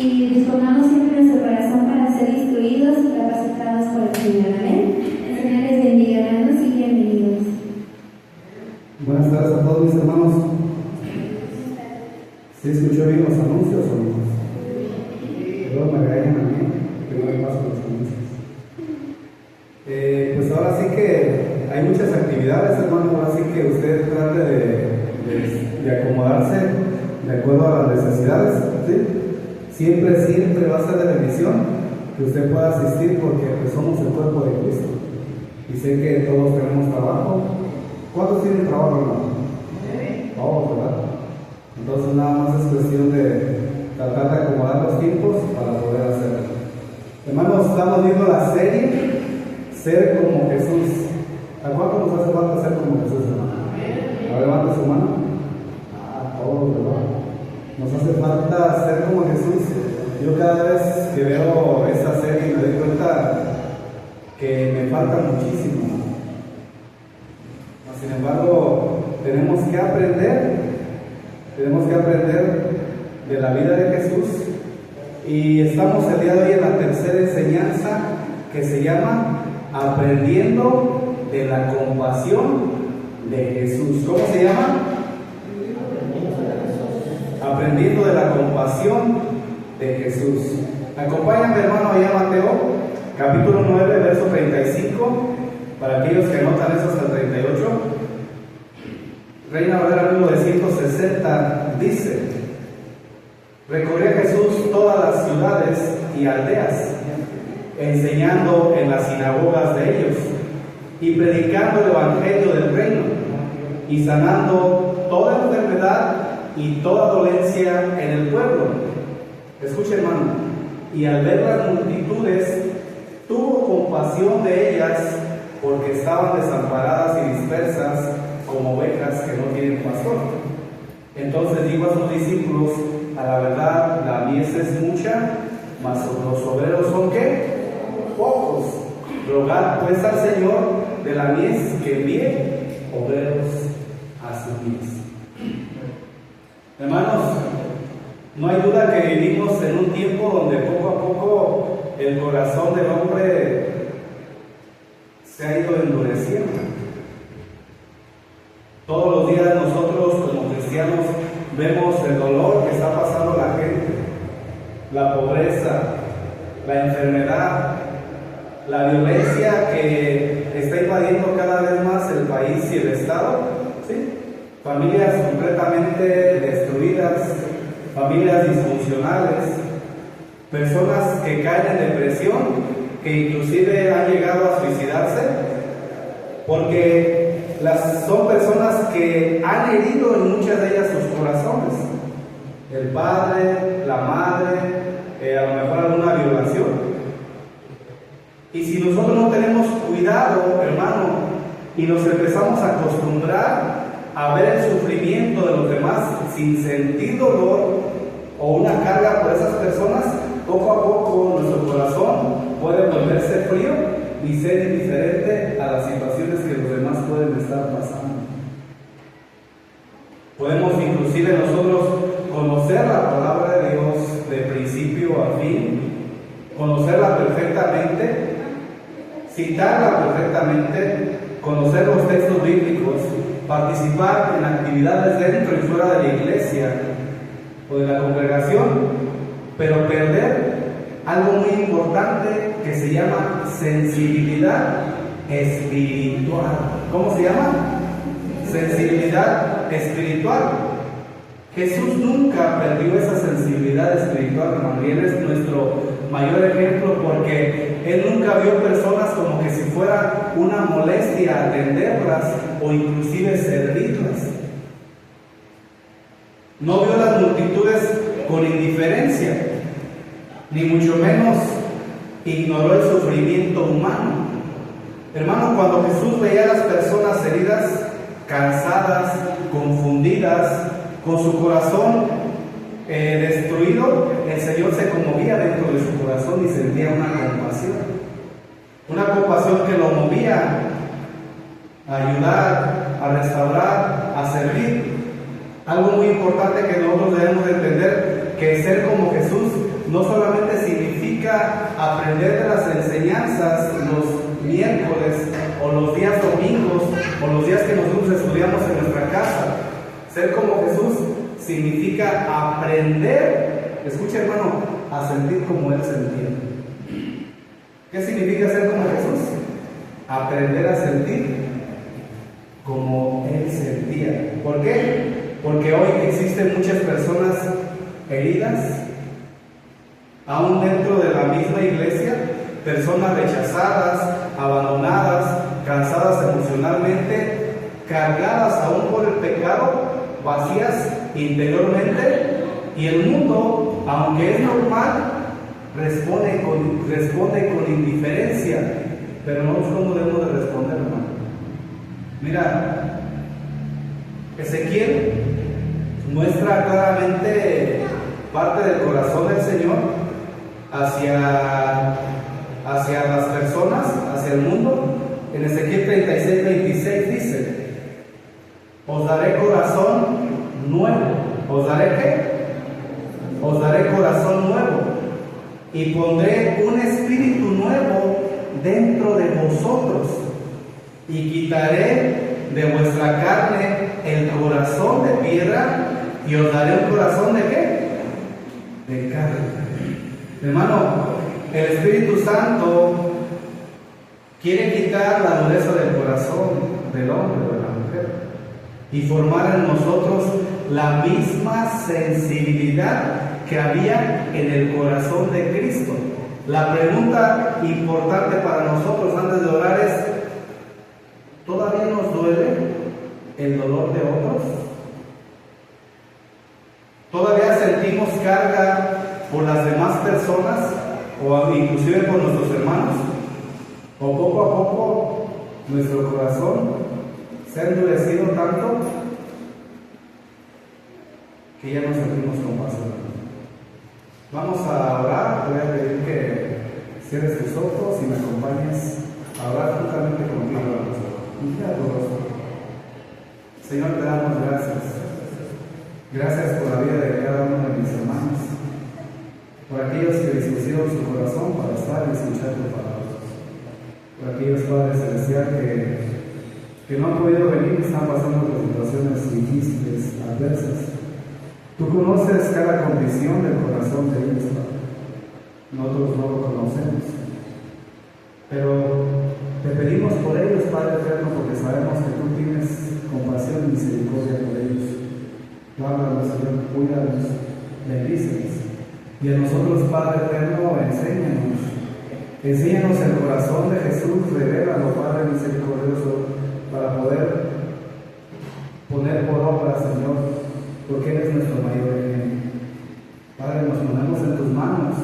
y dispongamos siempre nuestro corazón para ser instruidos y capacitados por el Señor. Amén. El Señor les bendiga, hermanos, y bienvenidos. Buenas tardes a todos mis hermanos. ¿Sí escuchó bien los anuncios o no? Luego me regañan a mí, que no me paso los anuncios. Pues ahora sí que hay muchas actividades, hermano. Ahora sí que usted trate de acomodarse de acuerdo a las necesidades, ¿sí? Siempre va a ser de bendición que usted pueda asistir, porque pues, somos el cuerpo de Cristo. Y sé que todos tenemos trabajo. ¿Cuántos tienen trabajo, hermano? Todos, ¿verdad? Entonces nada más es cuestión de tratar de acomodar los tiempos para poder hacerlo. Hermanos, estamos viendo la serie Ser como Jesús. ¿A cuánto nos hace falta ser como Jesús, hermano? A ver, levanta su mano. Todos, ¿verdad? Nos hace falta ser como Jesús. Yo cada vez que veo esta serie me doy cuenta que me falta muchísimo. Sin embargo, tenemos que aprender de la vida de Jesús, y estamos el día de hoy en la tercera enseñanza, que se llama Aprendiendo de la compasión de Jesús. ¿Cómo se llama? Aprendiendo de la compasión de Jesús. Acompáñame, hermano, allá a Mateo, capítulo 9, verso 35, para aquellos que anotan eso hasta el 38. Reina Valera 1960 dice: recorría Jesús todas las ciudades y aldeas, enseñando en las sinagogas de ellos y predicando el evangelio del reino y sanando toda enfermedad y toda dolencia en el pueblo. Escuche, hermano. Y al ver las multitudes, tuvo compasión de ellas, porque estaban desamparadas y dispersas como ovejas que no tienen pastor. Entonces dijo a sus discípulos: a la verdad, la mies es mucha, mas los obreros son ¿qué? Pocos. Rogad pues al Señor de la mies que envíe obreros a su mies. Hermanos, no hay duda que vivimos en un tiempo donde poco a poco el corazón del hombre se ha ido endureciendo. Todos los días nosotros como cristianos vemos el dolor que está pasando la gente, la pobreza, la enfermedad, la violencia que está invadiendo cada vez más el país y el estado, ¿sí? Familias completamente destruidas, familias disfuncionales, personas que caen en depresión, que inclusive han llegado a suicidarse, porque son personas que han herido en muchas de ellas sus corazones. El padre, la madre, a lo mejor alguna violación. Y si nosotros no tenemos cuidado, hermano, y nos empezamos a acostumbrar a ver el sufrimiento de los demás sin sentir dolor o una carga por esas personas, poco a poco nuestro corazón puede volverse frío y ser indiferente a las situaciones que los demás pueden estar pasando. Podemos inclusive nosotros conocer la palabra de Dios de principio a fin, conocerla perfectamente, citarla perfectamente, conocer los textos bíblicos, participar en actividades dentro y fuera de la iglesia o de la congregación, pero perder algo muy importante que se llama sensibilidad espiritual. ¿Cómo se llama? Sensibilidad espiritual. Jesús nunca perdió esa sensibilidad espiritual, hermano, y Él es nuestro mayor ejemplo, porque Él nunca vio personas como que si fuera una molestia atenderlas o inclusive servirlas. No vio las multitudes con indiferencia, ni mucho menos ignoró el sufrimiento humano. Hermano, cuando Jesús veía a las personas heridas, cansadas, confundidas, con su corazón destruido, el Señor se conmovía dentro de su corazón y sentía una compasión que lo movía a ayudar, a restaurar, a servir. Algo muy importante que nosotros debemos de entender, que ser como Jesús no solamente significa aprender de las enseñanzas los miércoles o los días domingos o los días que nosotros estudiamos en nuestra casa. Ser como Jesús significa aprender, escucha hermano, a sentir como Él sentía. ¿Qué significa ser como Jesús? Aprender a sentir como Él sentía. ¿Por qué? Porque hoy existen muchas personas heridas, aún dentro de la misma iglesia, personas rechazadas, abandonadas, cansadas emocionalmente, cargadas aún por el pecado, vacías interiormente, y el mundo, aunque es normal, responde con indiferencia. Pero nosotros cómo debemos de responder, hermano. Mira, Ezequiel muestra claramente parte del corazón del Señor hacia las personas, hacia el mundo. En Ezequiel 36:26 dice: os daré corazón nuevo. ¿Os daré qué? Os daré corazón nuevo, y pondré un espíritu nuevo dentro de vosotros, y quitaré de vuestra carne el corazón de piedra, y os daré un corazón de ¿qué? De carne. Hermano, el Espíritu Santo quiere quitar la dureza del corazón del hombre o de la mujer y formar en nosotros la misma sensibilidad que había en el corazón de Cristo. La pregunta importante para nosotros antes de orar es: ¿todavía nos duele el dolor de otros? ¿Todavía sentimos carga por las demás personas o inclusive por nuestros hermanos? ¿O poco a poco nuestro corazón se ha endurecido tanto que ya no sentimos compasión? Vamos a orar. Voy a pedir que cierres tus ojos y me acompañes a orar juntamente conmigo. Mira tu rostro. Señor, te damos gracias. Gracias por la vida de cada uno de mis hermanos, por aquellos que dispusieron su corazón para estar y escuchar tu palabra, por aquellos Padres celestiales que no han podido venir y están pasando por situaciones difíciles, adversas. Tú conoces cada condición del corazón de ellos, Padre. Nosotros no lo conocemos, pero te pedimos por ellos, Padre eterno, porque sabemos que tú tienes compasión y misericordia por ellos. Guárdalos, Señor, cuídalos, bendícelos. Y a nosotros, Padre eterno, enséñanos el corazón de Jesús, revélalo, Padre misericordioso, para poder poner por obra, Señor, porque eres nuestro mayor bien. Padre, nos ponemos en tus manos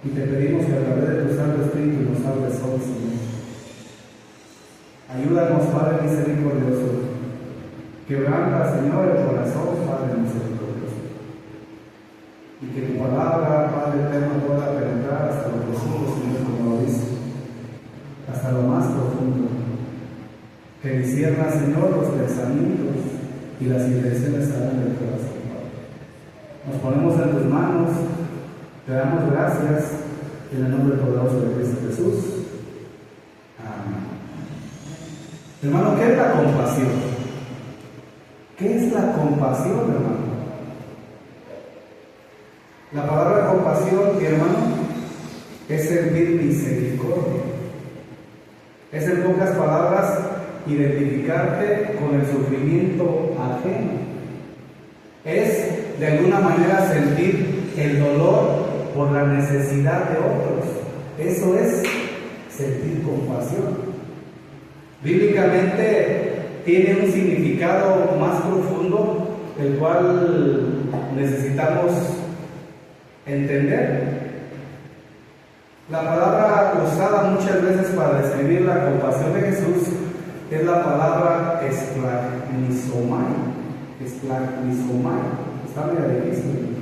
y te pedimos que a través de tu Santo Espíritu nos hables hoy, Señor. Ayúdanos, Padre misericordioso. Quebranta, Señor, el corazón, Padre misericordioso. Y que tu palabra, Padre eterno, pueda penetrar hasta lo profundo, Señor, como lo dice, hasta lo más profundo. Que discierna, Señor, los pensamientos y las intenciones del corazón, Padre. Nos ponemos en tus manos, te damos gracias en el nombre poderoso de Cristo Jesús. Amén. Hermano, ¿qué es la compasión? ¿Qué es la compasión, hermano? La palabra compasión, mi hermano, es sentir misericordia. Es, en pocas palabras, identificarte con el sufrimiento ajeno. Es, de alguna manera, sentir el dolor por la necesidad de otros. Eso es sentir compasión. Bíblicamente tiene un significado más profundo, el cual necesitamos entender. La palabra usada muchas veces para describir la compasión de Jesús es la palabra esplagnisomai. Esplagnisomai. Está muy difícil.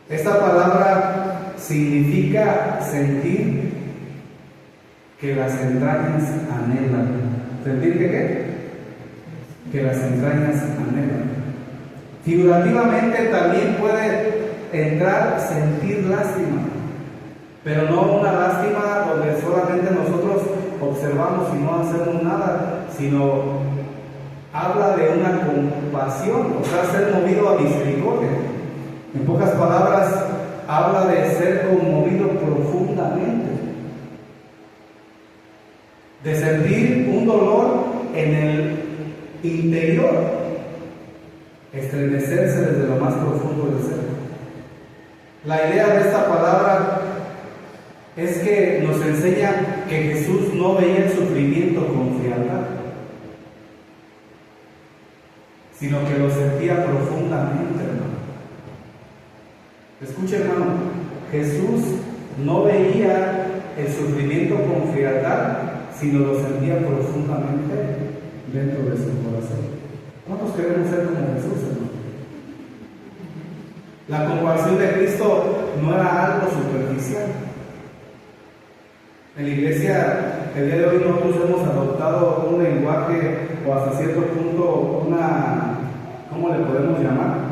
Esta palabra significa sentir que las entrañas anhelan. ¿Sentir que qué? Que las entrañas anhelan. Figurativamente también puede entrar, sentir lástima, pero no una lástima donde solamente nosotros observamos y no hacemos nada, sino habla de una compasión, o sea, ser movido a misericordia. En pocas palabras, habla de ser conmovido profundamente, de sentir un dolor en el interior, estremecerse desde lo más profundo del ser. La idea de esta palabra es que nos enseña que Jesús no veía el sufrimiento con frialdad, sino que lo sentía profundamente, hermano. Escuche, hermano, Jesús no veía el sufrimiento con frialdad, sino lo sentía profundamente dentro de su corazón. ¿Cuántos queremos ser como Jesús, hermano? La compasión de Cristo no era algo superficial. En la iglesia, el día de hoy nosotros hemos adoptado un lenguaje, o hasta cierto punto, ¿cómo le podemos llamar?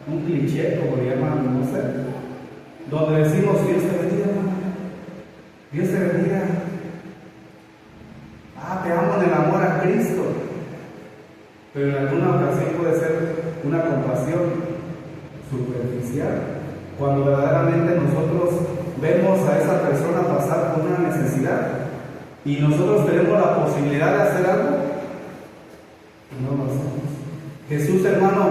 Un cliché, como le llaman, no sé, donde decimos, Dios te bendiga, hermano. Dios te bendiga. Te amo en el amor a Cristo. Pero en alguna ocasión puede ser una compasión superficial, cuando verdaderamente nosotros vemos a esa persona pasar por una necesidad y nosotros tenemos la posibilidad de hacer algo y no lo hacemos. Jesús, hermano,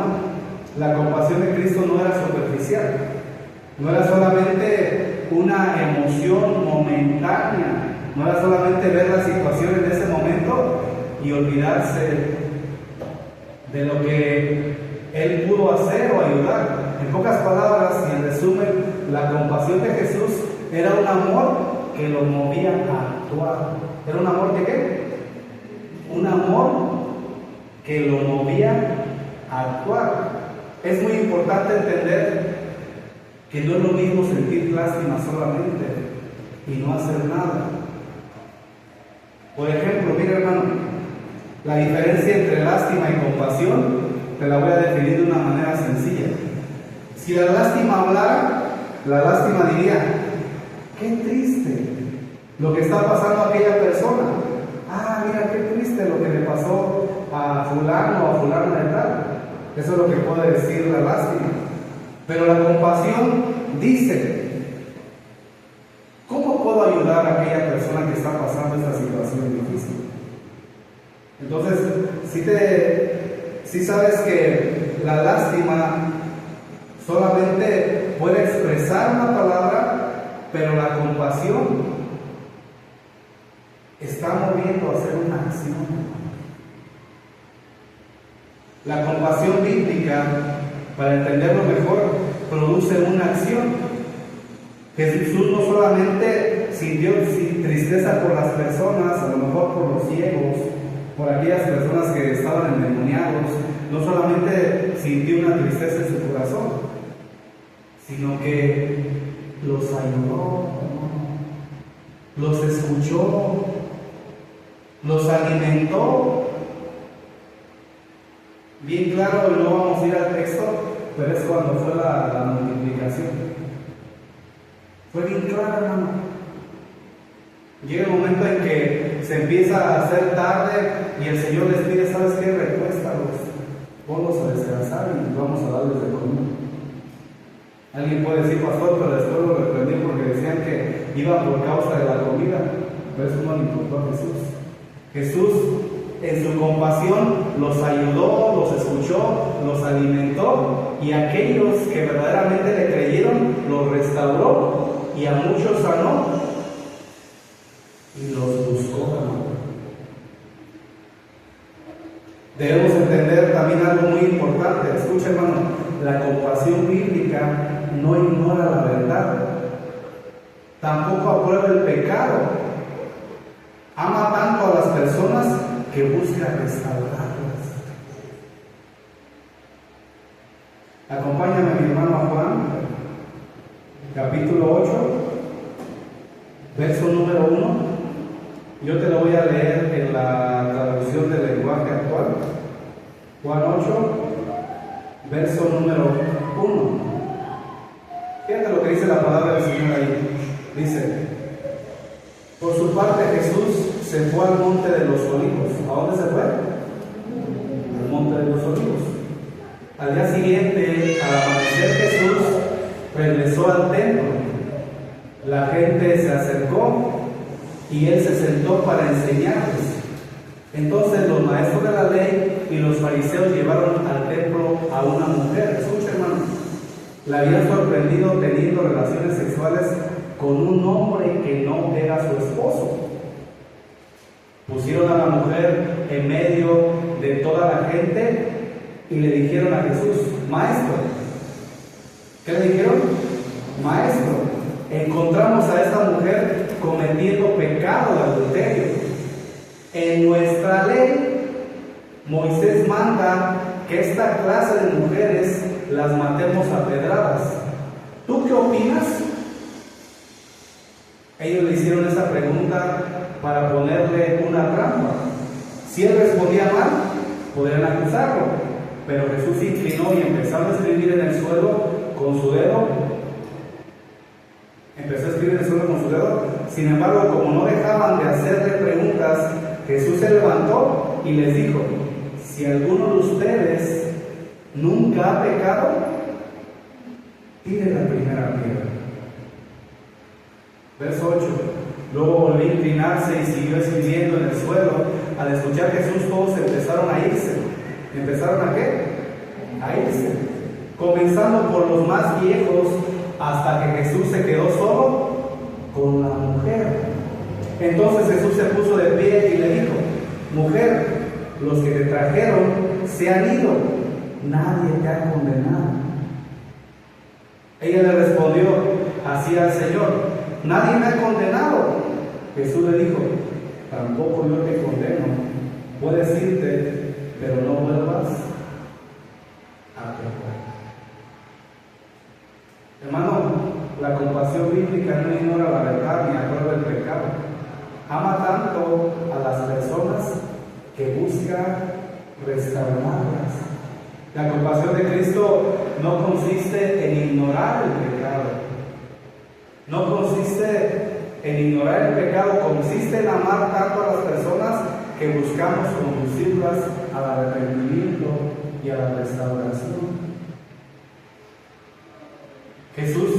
la compasión de Cristo no era superficial, no era solamente una emoción momentánea, no era solamente ver la situación en ese momento y olvidarse de lo que Él pudo hacer o ayudar. En pocas palabras y en resumen, la compasión de Jesús era un amor que lo movía a actuar. ¿Era un amor de qué? Un amor que lo movía a actuar. Es muy importante entender que no es lo mismo sentir lástima solamente y no hacer nada. Por ejemplo, mira, hermano, la diferencia entre lástima y compasión te la voy a definir de una manera sencilla. Si la lástima hablara, la lástima diría, qué triste lo que está pasando a aquella persona. Mira qué triste lo que le pasó a fulano o a fulana de tal. Eso es lo que puede decir la lástima. Pero la compasión dice, ¿cómo puedo ayudar a aquella persona que está pasando esta situación difícil? Entonces, si sabes que la lástima solamente puede expresar una palabra, pero la compasión está moviendo a hacer una acción. La compasión bíblica, para entenderlo mejor, produce una acción. Jesús no solamente sintió tristeza por las personas, a lo mejor por los ciegos, por aquellas personas que estaban endemoniados, no solamente sintió una tristeza en su corazón, sino que los ayudó, los escuchó, los alimentó. Bien claro, no vamos a ir al texto, pero es cuando fue la multiplicación. Fue bien claro, hermano. Llega el momento en que se empieza a hacer tarde y el Señor les pide, ¿sabes qué? Recuéstalos, ponlos a descansar y vamos a darles de comer. Alguien puede decir, pastor, pero después lo reprendí porque decían que iba por causa de la comida, pero eso no le importó a Jesús. Jesús, en su compasión, los ayudó, los escuchó, los alimentó, y aquellos que verdaderamente le creyeron, los restauró y a muchos sanó y los buscó. Debemos entender también algo muy importante. Escucha, hermano, la compasión bíblica no ignora la verdad, tampoco aprueba el pecado. Ama tanto a las personas que busca restaurarlas. Acompáñame, mi hermano, a Juan, capítulo 8, verso número 1. Yo te lo voy a leer en la traducción del lenguaje actual. Juan 8, verso número 1. Fíjate lo que dice la palabra del Señor ahí. Dice, por su parte Jesús se fue al monte de los olivos. ¿A dónde se fue? Al monte de los olivos. Al día siguiente, al amanecer, Jesús regresó al templo. La gente se acercó y él se sentó para enseñarles. Entonces los maestros de la ley y los fariseos llevaron al templo a una mujer. Escucha, hermano, la habían sorprendido teniendo relaciones sexuales con un hombre que no era su esposo. Pusieron a la mujer en medio de toda la gente y le dijeron a Jesús, maestro. ¿Qué le dijeron? Maestro, encontramos a esta mujer cometiendo pecado de adulterio. En nuestra ley, Moisés manda que esta clase de mujeres las matemos a pedradas. ¿Tú qué opinas? Ellos le hicieron esa pregunta para ponerle una trampa. Si él respondía mal, podrían acusarlo. Pero Jesús se inclinó y empezó a escribir en el suelo con su dedo. Empezó a escribir en el suelo con su dedo. Sin embargo, como no dejaban de hacerle preguntas, Jesús se levantó y les dijo, si alguno de ustedes nunca ha pecado, tire la primera piedra. Verso 8. Luego volvió a inclinarse y siguió escribiendo en el suelo. Al escuchar a Jesús, todos empezaron a irse. ¿Empezaron a qué? A irse. Comenzando por los más viejos, hasta que Jesús se quedó solo con la mujer. Entonces Jesús se puso de pie y le dijo, mujer, los que te trajeron se han ido, nadie te ha condenado. Ella le respondió así al Señor, nadie me ha condenado. Jesús le dijo, tampoco yo te condeno, puedes irte, pero no vuelvas a pecar. Hermano, la compasión bíblica no ignora la verdad ni aprueba el pecado. Ama tanto a las personas que busca restaurarlas. La compasión de Cristo no consiste en ignorar el pecado. No consiste en ignorar el pecado, consiste en amar tanto a las personas que buscamos conducirlas al arrepentimiento y a la restauración. Jesús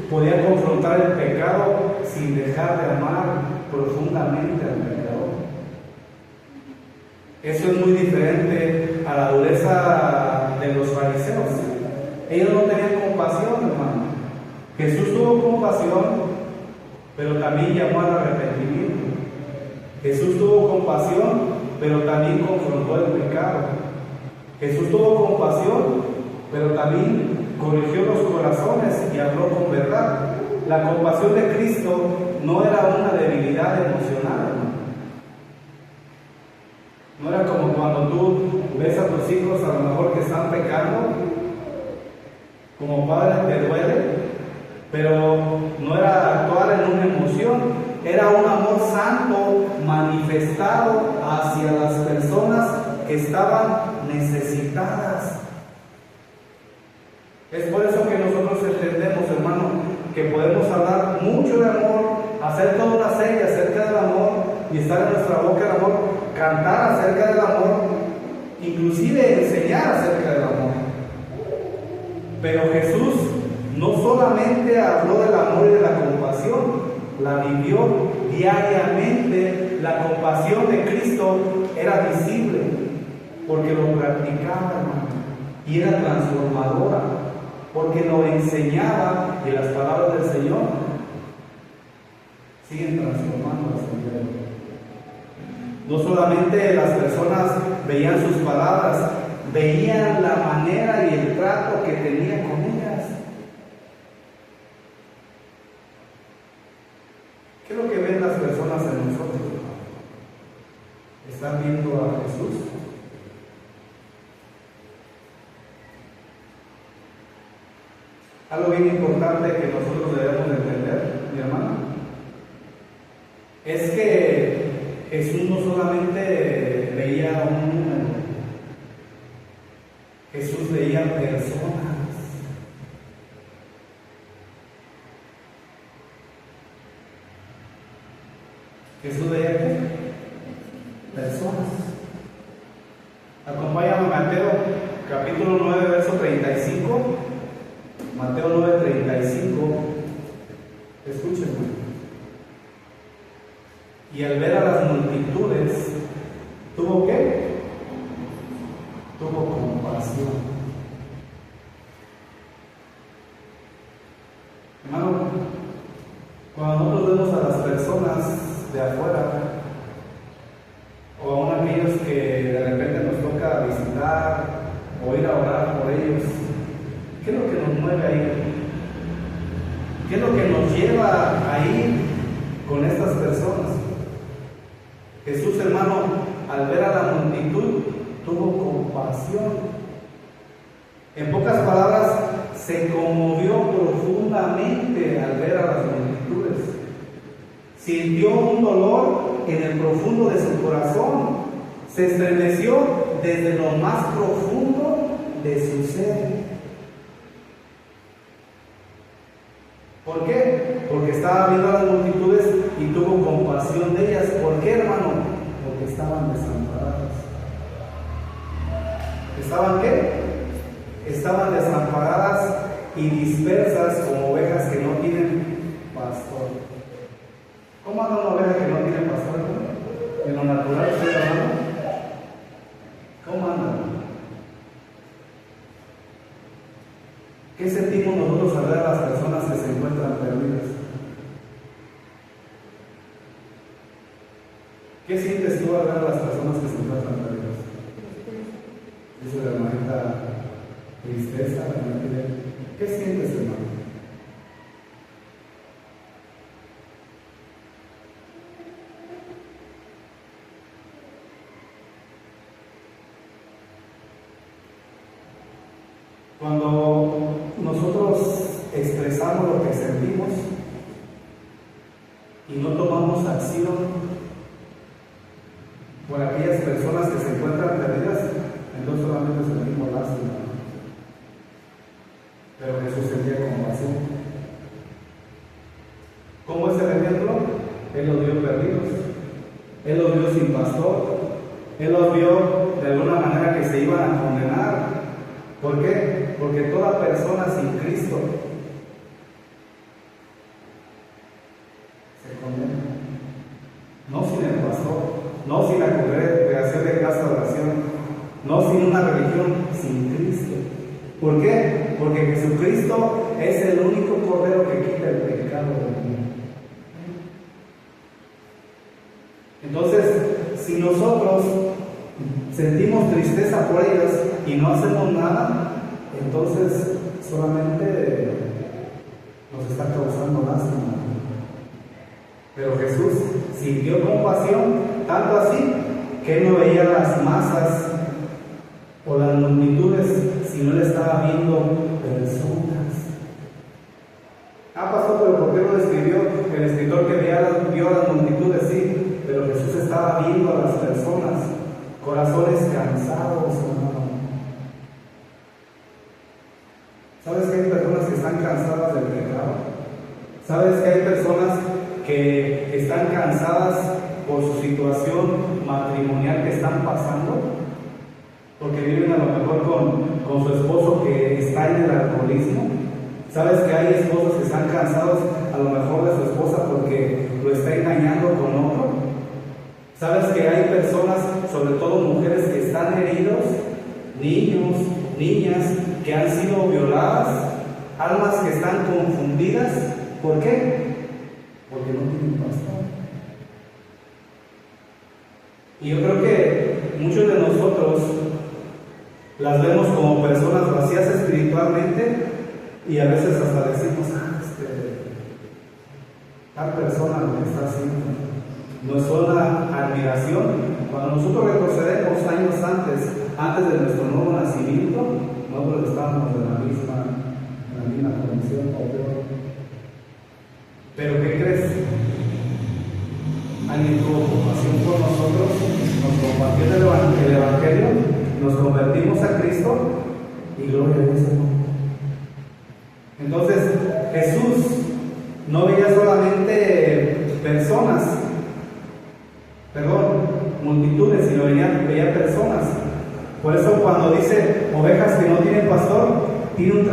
podía confrontar el pecado sin dejar de amar profundamente al pecador. Eso es muy diferente a la dureza de los fariseos. Ellos no tenían compasión, hermano. Jesús tuvo compasión, pero también llamó al arrepentimiento. Jesús tuvo compasión, pero también confrontó el pecado. Jesús tuvo compasión, pero también corrigió los corazones y habló con verdad. La compasión de Cristo no era una debilidad emocional, hermano. No era como cuando tú ves a tus hijos a lo mejor que están pecando, como padre te duele, pero no era actuar en una emoción, era un amor santo manifestado hacia las personas que estaban necesitadas. Es por eso que nosotros entendemos, hermano, que podemos hablar mucho de amor, hacer toda una serie acerca del amor y estar en nuestra boca el amor, cantar acerca del amor, inclusive enseñar acerca del amor. Pero Jesús no solamente habló del amor y de la compasión, la vivió diariamente. La compasión de Cristo era visible porque lo practicaba, hermano, y era transformadora porque lo enseñaba, y las palabras del Señor siguen transformando a su vida. No solamente las personas veían sus palabras, veían la manera y el trato que tenía con ellas. ¿Qué es lo que ven las personas en nosotros? ¿Están viendo a Jesús? Algo bien importante que nosotros debemos entender, mi hermano, es que Jesús no solamente veía un número, Jesús veía personas. Jesús veía ¿qué? Personas. Acompáñame a Mateo capítulo 9, verso 35. Mateo 9, 35. Escúchenme. Y al ver a las multitudes, ¿tuvo qué? Tuvo compasión. Hermano, cuando nosotros vemos a las personas de afuera, o aún aquellos que de repente nos toca visitar o ir a orar por ellos, ¿qué es lo que nos mueve a ir? ¿Qué es lo que nos lleva a ir con estas personas? Jesús, hermano, al ver a la multitud, tuvo compasión. En pocas palabras, se conmovió profundamente al ver a las multitudes. Sintió un dolor en el profundo de su corazón. Se estremeció desde lo más profundo de su ser. ¿Por qué? Porque estaba viendo a las multitudes y tuvo compasión de ellas. ¿Por qué, hermano? Porque estaban desamparadas. ¿Estaban qué? Estaban desamparadas y dispersas como ovejas que no tienen pastor. ¿Cómo anda una oveja que no tiene pastor? En lo natural, ¿estoy hablando? ¿Cómo anda? ¿Qué sentimos nosotros al ver a las personas que se encuentran perdidas? ¿Qué sientes tú al ver a las personas que se encuentran perdidas? Dice la hermanita, tristeza, la hermanita. ¿Qué sientes, hermano? Cuando nosotros expresamos lo que sentimos y no tomamos acción por aquellas personas que se encuentran perdidas, entonces solamente sentimos lástima. Pero Jesús sentía compasión. ¿Cómo es el ejemplo? Él los vio perdidos, Él los vio sin pastor, Él los vio de alguna manera que se iban a condenar. ¿Por qué? Porque toda persona sin Cristo se condena. No sin el pastor, no sin la congregación de casa de oración, no sin una religión, sin Cristo. ¿Por qué? Porque Jesucristo es el único cordero que quita el pecado del mundo. Entonces, si nosotros sentimos tristeza por ellos y no hacemos nada, entonces solamente nos está causando lástima. Pero Jesús sintió compasión, tanto así que él no veía las masas o las multitudes, sino él estaba viendo personas. Pastor, pero ¿por qué lo describió el escritor que vio a las multitudes? Sí, pero Jesús estaba viendo a las personas, corazones cansados, hermano. ¿Sabes que hay personas que están cansadas del pecado? ¿Sabes que hay personas que están cansadas por su situación matrimonial que están pasando? Porque viven a lo mejor con su esposo que está en el alcoholismo. ¿Sabes que hay esposos que están cansados a lo mejor de su esposa porque lo está engañando con otro? ¿Sabes que hay personas, sobre todo mujeres, que están heridos? Niños, niñas que han sido violadas, almas que están confundidas. ¿Por qué? Porque no tienen pastor. Y yo creo que muchos de nosotros las vemos como personas vacías espiritualmente y a veces hasta decimos, tal persona lo que está haciendo. Nos suena admiración. Cuando nosotros retrocedemos años antes de nuestro nuevo nacimiento, nosotros estábamos en la misma condición o peor. Pero ¿qué crees? Alguien tuvo compasión por nosotros, nos compartió el Evangelio, nos convertimos a Cristo y gloria a Dios. Entonces Jesús no veía solamente personas,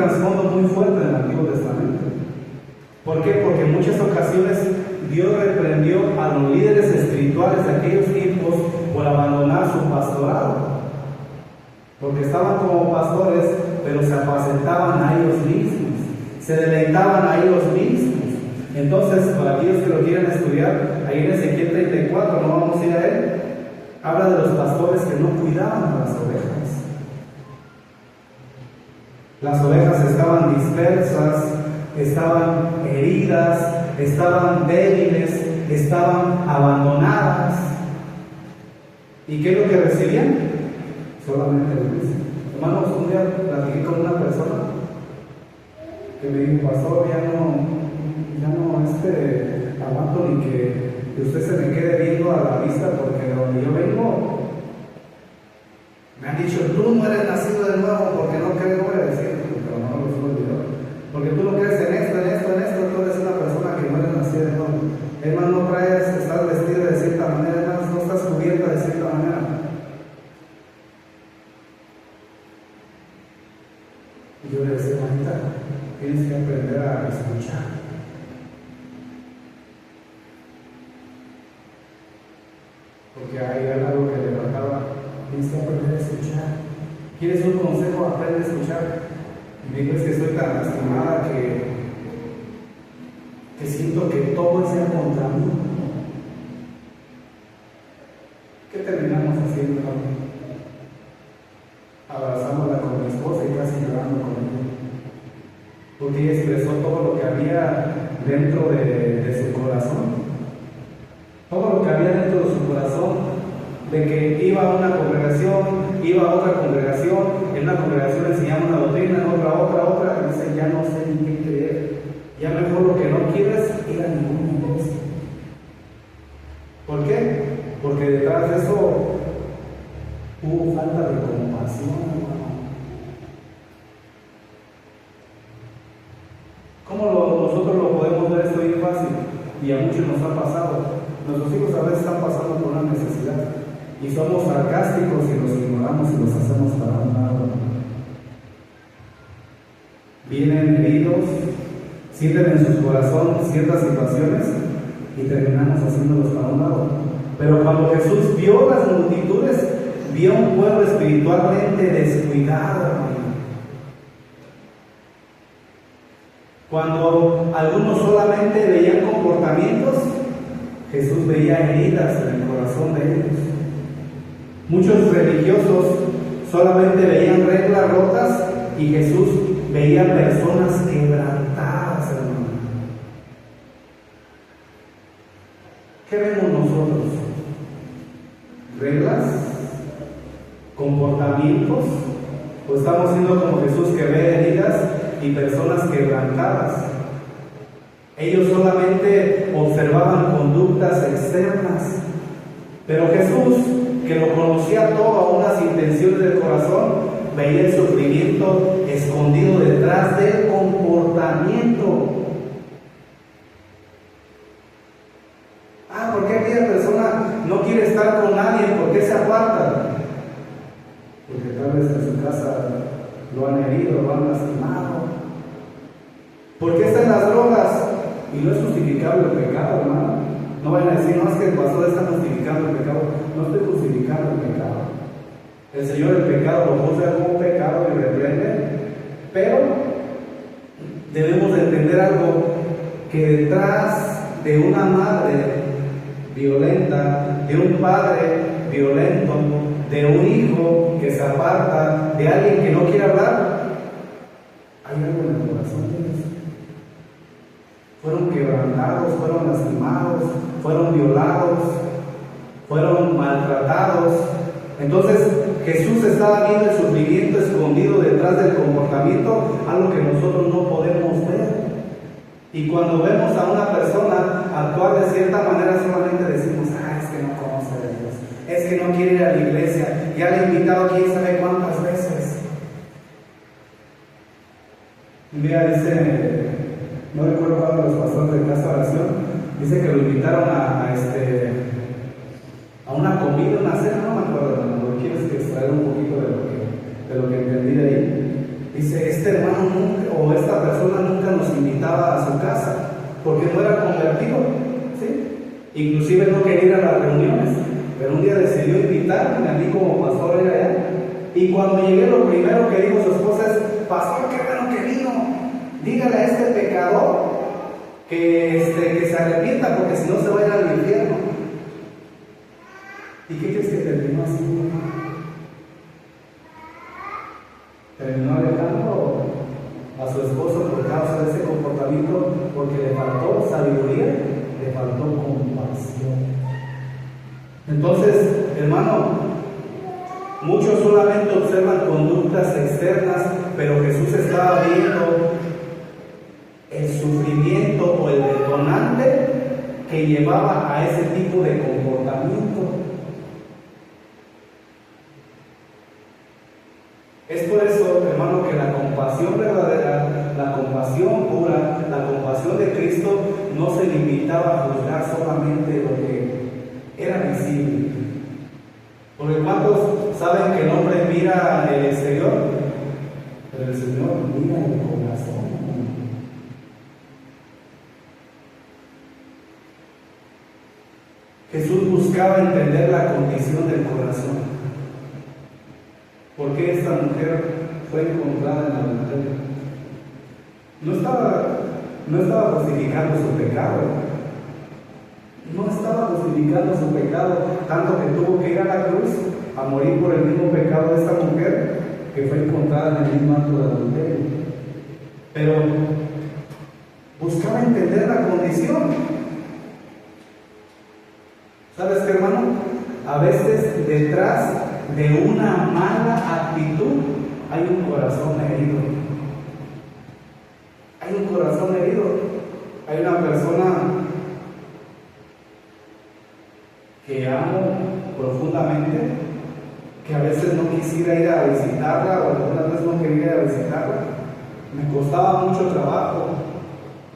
trasfondo muy fuerte en el Antiguo Testamento. ¿Por qué? Porque en muchas ocasiones Dios reprendió a los líderes espirituales de aquellos tiempos por abandonar su pastorado. Porque estaban como pastores, pero se apacentaban a ellos mismos, se deleitaban a ellos mismos. Entonces, para aquellos que lo quieran estudiar, ahí en Ezequiel 34, no vamos a ir a él, habla de los pastores que no cuidaban a las ovejas. Las ovejas estaban dispersas, estaban heridas, estaban débiles, estaban abandonadas. ¿Y qué es lo que recibían? Solamente el juicio. Hermanos, un día platiqué con una persona que me dijo: pastor, ya no aguanto ni que usted se me quede viendo a la vista, porque de donde yo vengo me han dicho: tú no eres nacido de nuevo, porque no crees. No voy a decir, pero no lo suelo olvidar, porque tú no crees en esto, tú eres una persona que no eres nacida de nuevo. Hermano, no traes, estás vestido de cierta manera, hermano, no estás cubierta de cierta manera. Y yo le decía: manita, tienes que aprender a escuchar. Porque hay algo que le trataba: tienes que aprender a escuchar. ¿Quieres un consejo? Aprende a escuchar. Y me dijo: es que estoy tan lastimada que siento que todo es en contra mí. ¿Qué terminamos haciendo? Abrazándola con mi esposa y casi llorando con ella, porque ella expresó todo lo que había dentro de su corazón. Todo lo que había dentro de su corazón, de que iba a una congregación, iba a otra congregación, en una congregación enseñaba una doctrina, en otra, y dice: ya no sé ni qué creer, ya mejor lo que no quieres ir a ninguna iglesia. ¿Por qué? Porque detrás de eso hubo falta de compasión, hermano. ¿Cómo nosotros lo podemos ver esto bien fácil? Y a muchos nos ha pasado. Nuestros hijos a veces están pasando por una necesidad y somos sarcásticos y los ignoramos y los hacemos para un lado. Vienen heridos, sienten en su corazón ciertas situaciones y terminamos haciéndolos para un lado. Pero cuando Jesús vio las multitudes, vio un pueblo espiritualmente descuidado, hermano. Cuando algunos solamente veían comportamientos, Jesús veía heridas en el corazón de ellos. Muchos religiosos solamente veían reglas rotas y Jesús veía personas quebrantadas, hermano. ¿Qué vemos nosotros? ¿Reglas? ¿Comportamientos? ¿O estamos siendo como Jesús, que ve heridas y personas quebrantadas? Ellos solamente observaban conductas externas, pero Jesús, que lo conocía todo, aún las intenciones del corazón, veía el sufrimiento escondido detrás del comportamiento. ¿Por qué aquella persona no quiere estar con nadie? ¿Por qué se aparta? Porque tal vez en su casa lo han herido, lo han lastimado. ¿Por qué está en las drogas? Y no es justificable el pecado, hermano. No vayan a decir: no, es que el pastor está justificando el pecado. No estoy justificando el pecado. El Señor el pecado lo juzga como un pecado y reprende. Pero debemos de entender algo: que detrás de una madre violenta, de un padre violento, de un hijo que se aparta, de alguien que no quiere hablar, hay algo en el corazón de ellos. Fueron quebrantados, fueron lastimados, fueron violados, fueron maltratados. Entonces Jesús estaba viendo el sufrimiento escondido detrás del comportamiento, algo que nosotros no podemos ver. Y cuando vemos a una persona actuar de cierta manera, solamente decimos: es que no conoce a Dios, es que no quiere ir a la iglesia, ya le he invitado quién sabe cuántas veces. Un día dice, no recuerdo cuál de los pastores de Casa de Oración, dice que lo invitaron a una comida, una cena, no me acuerdo, pero quiero extraer un poquito de lo que entendí de ahí. Dice: este hermano nunca porque no era convertido, ¿sí? Inclusive no quería ir a las reuniones, pero un día decidió invitarme a mí como pastor allá. Y cuando llegué, lo primero que dijo su esposa es: pastor, qué bueno que vino, dígale a este pecador que se arrepienta, porque si no se va a ir al infierno. ¿Y qué crees que terminó haciendo? Terminó alejando a su esposo por causa de ese comportamiento, porque le faltó sabiduría, le faltó compasión. Entonces, hermano, muchos solamente observan conductas externas, pero Jesús estaba viendo el sufrimiento o el detonante que llevaba a ese tipo de comportamiento. Es por eso, hermano, que la compasión verdadera, la compasión pura, la compasión de Cristo no se limitaba a juzgar solamente lo que era visible. Porque ¿cuántos saben que el hombre mira el exterior? Pero el Señor mira el corazón. Jesús buscaba entender la condición del corazón. ¿Por qué esta mujer fue encontrada en el adulterio? No estaba justificando su pecado. No estaba justificando su pecado, tanto que tuvo que ir a la cruz a morir por el mismo pecado de esta mujer que fue encontrada en el mismo acto de adulterio. Pero buscaba entender la condición. ¿Sabes qué, hermano? A veces detrás de una mala actitud hay un corazón herido. Hay un corazón herido. Hay una persona que amo profundamente, que a veces no quisiera ir a visitarla, o algunas veces no quería ir a visitarla. Me costaba mucho trabajo,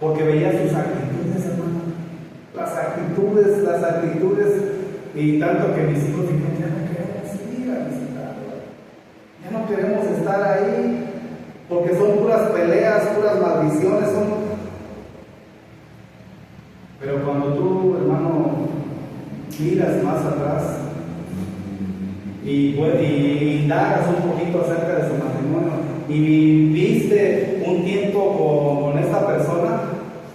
porque veía sus actitudes, hermano. Las actitudes, y tanto que mis hijos dijeron: ya no queremos ir a visitarla, ya no queremos estar ahí, porque son puras peleas, puras maldiciones, Pero cuando tú, hermano, miras más atrás y indagas un poquito acerca de su matrimonio y viviste un tiempo con esta persona,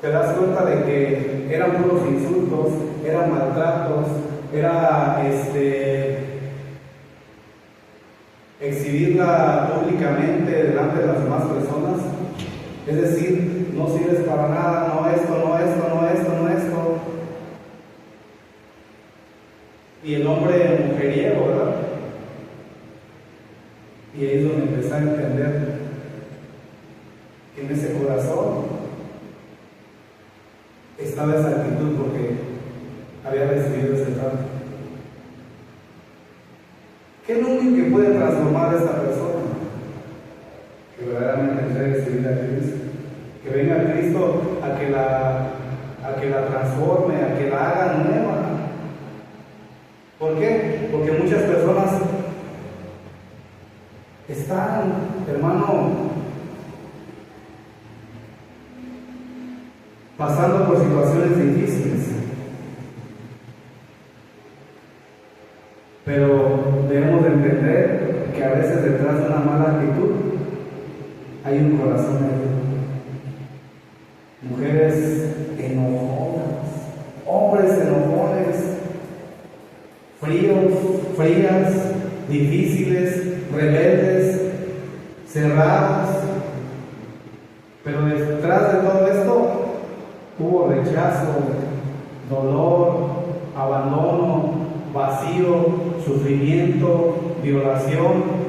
te das cuenta de que eran puros insultos, eran maltratos, era exhibirla públicamente delante de las demás personas. Es decir, no sirves para nada, no esto, no esto, no esto, no esto. Y el hombre mujeriego, ¿verdad? Y ahí es donde empecé a entender que en ese corazón estaba esa actitud, porque había recibido ese trato. ¿Qué es lo único que puede transformar a esta persona? Que verdaderamente entregue su vida a Cristo. Que venga a Cristo a que la transforme, a que la haga nueva. ¿Por qué? Porque muchas personas están, hermano, pasando por situaciones difíciles. Pero debemos de entender que a veces detrás de una mala actitud hay un corazón herido. Mujeres enojonas, hombres enojones, frías, difíciles, rebeldes, cerrados. Pero detrás de todo esto hubo rechazo, dolor, abandono, vacío, sufrimiento, violación.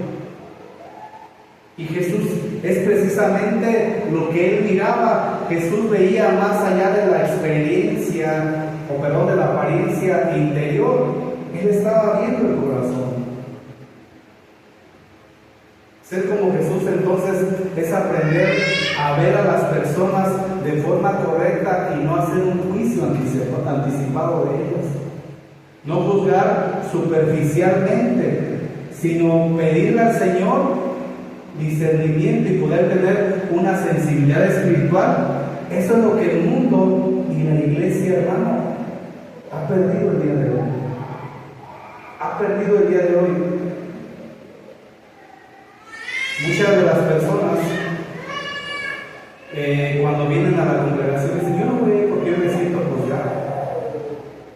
Y Jesús es precisamente lo que él miraba. Jesús veía más allá de la experiencia, de la apariencia interior. Él estaba viendo el corazón. Ser como Jesús entonces es aprender a ver a las personas de forma correcta y no hacer un juicio anticipado de ellas. No juzgar superficialmente, sino pedirle al Señor discernimiento y poder tener una sensibilidad espiritual. Eso es lo que el mundo hermano, ha perdido el día de hoy. Ha perdido el día de hoy. Muchas de las personas, cuando vienen a la congregación, dicen: yo no voy a ir porque yo me siento juzgado,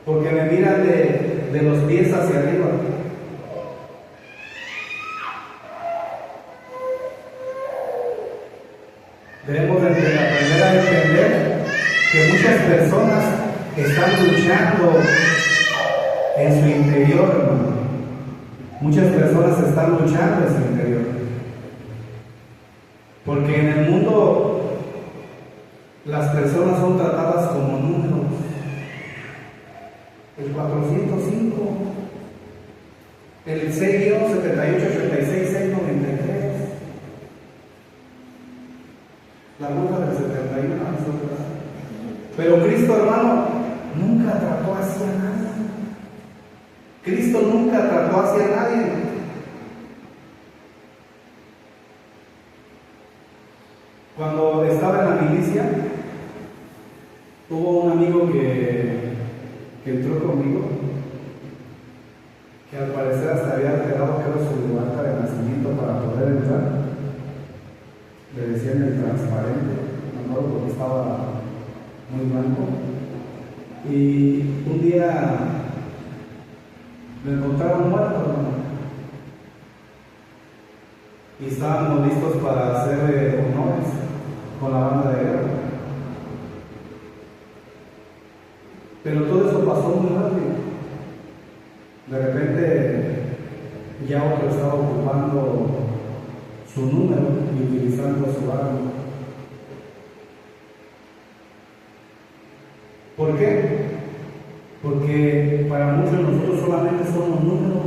porque me miran de los pies hacia arriba. Debemos de aprender a entender que muchas personas están luchando en su interior, hermano. Muchas personas están luchando en su interior. Porque en el mundo las personas son tratadas como números. El 405, el 6-78-86-693, la bruja del 71 a nosotros. Pero Cristo, hermano, nunca trató hacia nadie. Cristo nunca trató hacia nadie. Cuando estaba en la milicia, hubo un amigo que entró conmigo, que al parecer hasta había alterado, creo, su acta de nacimiento para poder entrar. Le decían el transparente, me acuerdo porque estaba muy blanco. Y un día lo encontraron muerto, hermano. Y estábamos listos para hacer honores con la banda de guerra. Pero todo eso pasó muy rápido. De repente ya otro estaba ocupando su número y utilizando su arma. ¿Por qué? Porque para muchos de nosotros solamente somos números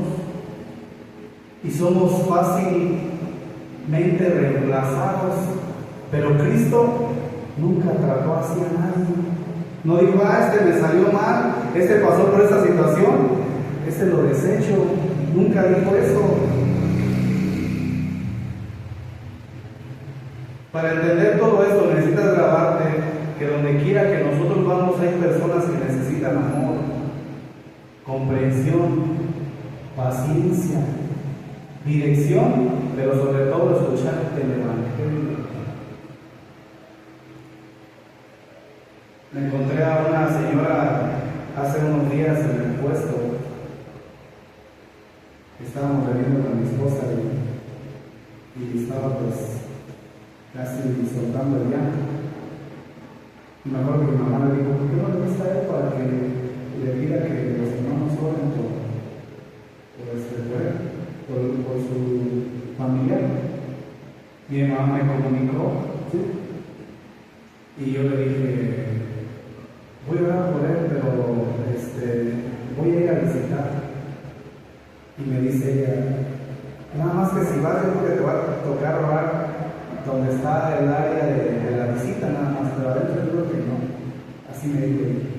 y somos fácilmente reemplazados, pero Cristo nunca trató así a nadie. No dijo: este me salió mal, este pasó por esta situación, este lo desecho. Nunca dijo eso. Para entender todo esto necesitas grabarte que donde quiera que nosotros vamos hay personas que necesitan amor, comprensión, paciencia, dirección, pero sobre todo escuchar el Evangelio. Me encontré a una señora hace unos días en el puesto. Estábamos bebiendo con mi esposa y estaba pues casi soltando el llanto. Y me acuerdo que mi mamá le dijo: ¿por qué no le gusta a él para que le pida que los hermanos oren por su familiar? Y mi mamá me comunicó, ¿sí? Y yo le dije: voy a orar por él, pero voy a ir a visitar. Y me dice ella: nada más que si vas, yo creo que te va a tocar orar donde está el área de la visita, nada más, pero adentro yo creo que no. Así me dijo ella.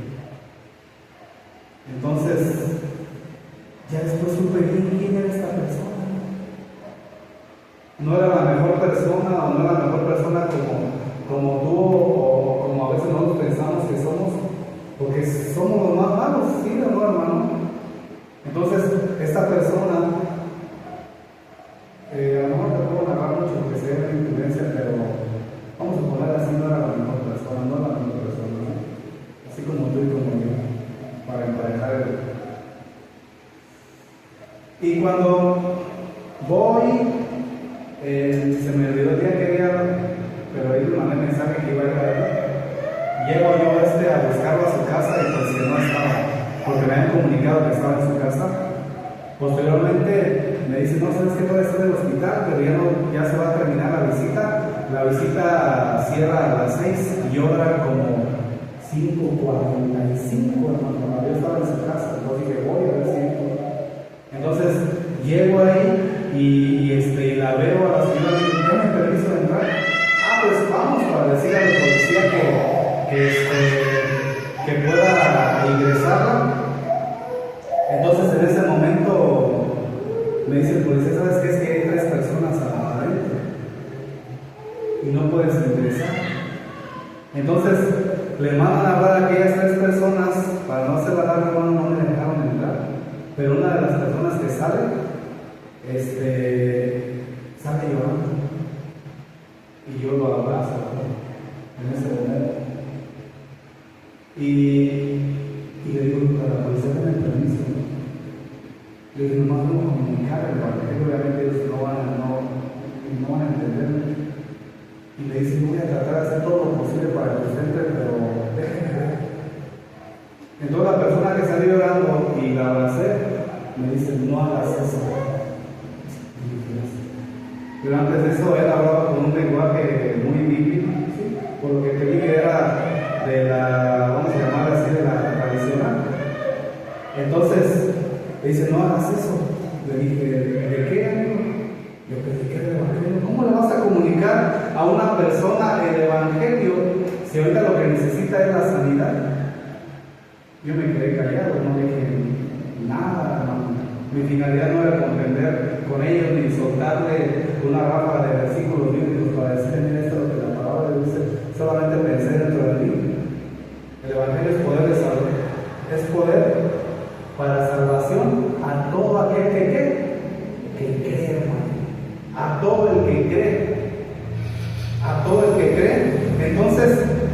Entonces, ya después supe quién era esta persona. No era la mejor persona, o no era la mejor persona como tú, o como a veces nosotros pensamos que somos, porque somos los más malos, ¿sí o no, hermano? Entonces, esta persona, a lo mejor te puedo narrar mucho porque se ve una influencia, pero vamos a poner así: no era la mejor persona, no era la mejor persona, ¿no? Así como tú y como yo, para emparejar el. Y cuando voy, se me olvidó el día que había, pero ahí me mandé mensaje que iba a ir a él. Llego yo a buscarlo a su casa y pues que no estaba, porque me habían comunicado que estaba en su casa. Posteriormente me dice: no, sabes que todavía está en el hospital, pero ya se va a terminar la visita. La visita cierra a las 6 y yo era como 5:45, hermano. Yo estaba en su casa, entonces dije: voy a ver si. Entonces llego ahí y la veo a la señora y digo: ¿tiene permiso de entrar? Pues vamos, para decir a la policía que pueda ingresarla. Entonces en ese momento me dice el policía: ¿sabes qué? Es que hay 3 personas adentro y no puedes ingresar. Entonces le mandan a hablar a aquellas 3 personas para no hacer la larga, no me dejaron entrar, pero una de las personas que sale, sale llorando, y yo lo abrazo en ese momento, y le digo a la policía, dame permiso, ¿no? Le digo, nomás vamos a comunicar el evangelio, obviamente ellos no van a entender, y le dice, voy a tratar de hacer todo lo posible para que usted entre, pero déjenme ver. Entonces la persona que salió llorando y la abracé, me dice, no hagas eso. Pero antes de eso él hablaba con un lenguaje muy bíblico, ¿sí? Por lo que te dije era de la, vamos a llamar así, de la tradicional. Entonces le dice, no hagas eso. Le dije, ¿de qué, amigo? Yo prediqué el evangelio. ¿Cómo le vas a comunicar a una persona el evangelio si ahorita lo que necesita es la sanidad? Yo me quedé callado, no dije nada, hermano. Mi finalidad no era contender con ellos ni soltarle una ráfaga de versículos bíblicos para decirle, mira, esto es lo que la palabra de Dios dice. Solamente pensé dentro de mí. El evangelio es poder de salud, es poder para salvación a todo aquel que cree, hermano. A todo el que cree. A todo el que cree. Entonces,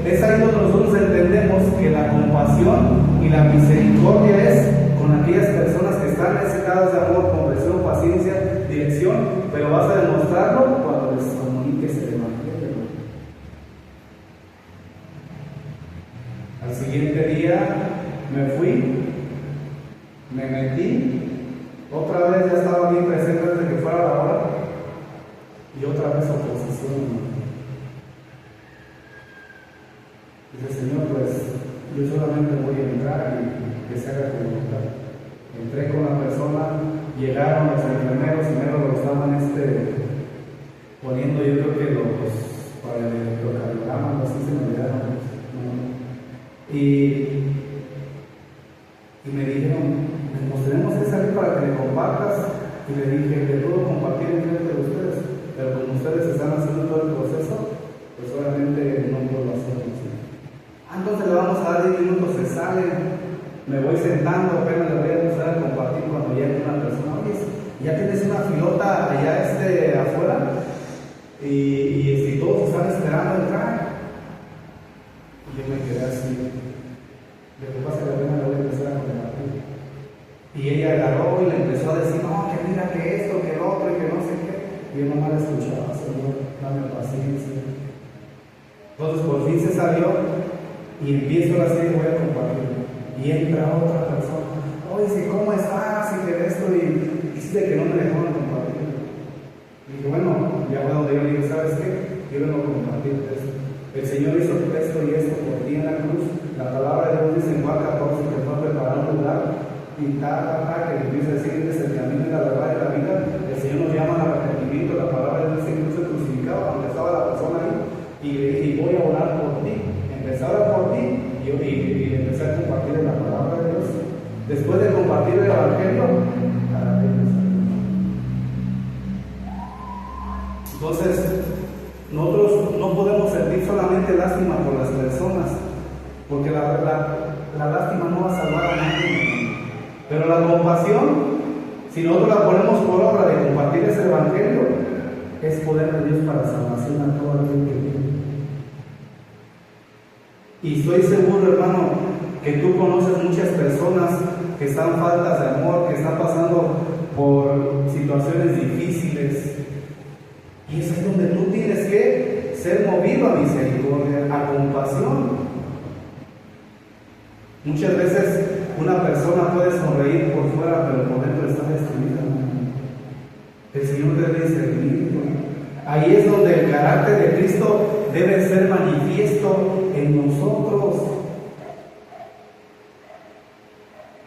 es ahí donde nosotros entendemos que la compasión y la misericordia es con aquellas personas que están necesitadas de amor, comprensión, paciencia, dirección, pero vas a demostrarlo cuando les comuniques el evangelio. Al siguiente día me fui, me metí, otra vez ya estaba bien presente antes de que fuera la hora, y otra vez oposición. Dice, Señor, pues yo solamente voy a entrar y que se haga tu voluntad. Entré con la persona, llegaron los enfermeros, primero lo estaban poniendo, yo creo que para el electrocardiograma, así se me olvidaron. Y me dijeron, nos tenemos que salir para que le compartas. Y le dije, le puedo compartir en frente de ustedes, pero como ustedes están haciendo todo el proceso, pues obviamente no puedo hacerlo. Entonces le vamos a dar 10 minutos, se sale, me voy sentando, apenas le voy a empezar a compartir cuando llegue una persona, oye, ya tienes una filota allá afuera, y todos están esperando entrar. Y yo me quedé así, lo que pasa es que apenas le voy a empezar a compartir. Y ella agarró y le empezó a decir, no, que mira que esto, que lo otro, y que no sé qué. Y yo nomás la escuchaba, Señor, dame paciencia. Entonces por fin se salió. Y empiezo la serie y voy a compartir. Y entra otra persona. Oye, ¿cómo estás? Y que esto, y dice que no me dejaron compartir. Y dije, bueno, ya fue donde yo le dije, ¿sabes qué? Yo vengo a compartir esto. El Señor hizo esto y esto por ti en la cruz. La palabra de Dios dice en Juan 14 que fue a preparar un lugar. Y que empieza a decir, es el camino de la verdad y la vida. El Señor nos llama al arrepentimiento. La palabra de Dios dice incluso crucificado, aunque estaba la persona ahí. Y le dije, voy a orar por ti. Empecé a orar por ti y empecé a compartir la palabra de Dios. Después de compartir el evangelio, entonces nosotros no podemos sentir solamente lástima por las personas, porque la lástima no va a salvar a nadie. Pero la compasión, si nosotros la ponemos por obra de compartir ese evangelio, es poder de Dios para salvación a todo aquel que vive. Y estoy seguro, hermano, que tú conoces muchas personas que están faltas de amor, que están pasando por situaciones difíciles. Y es ahí donde tú tienes que ser movido a misericordia, a compasión. Muchas veces una persona puede sonreír por fuera, pero por dentro está destruida. El Señor debe discernirlo. Ahí es donde el carácter de Cristo debe ser manifiesto en nosotros.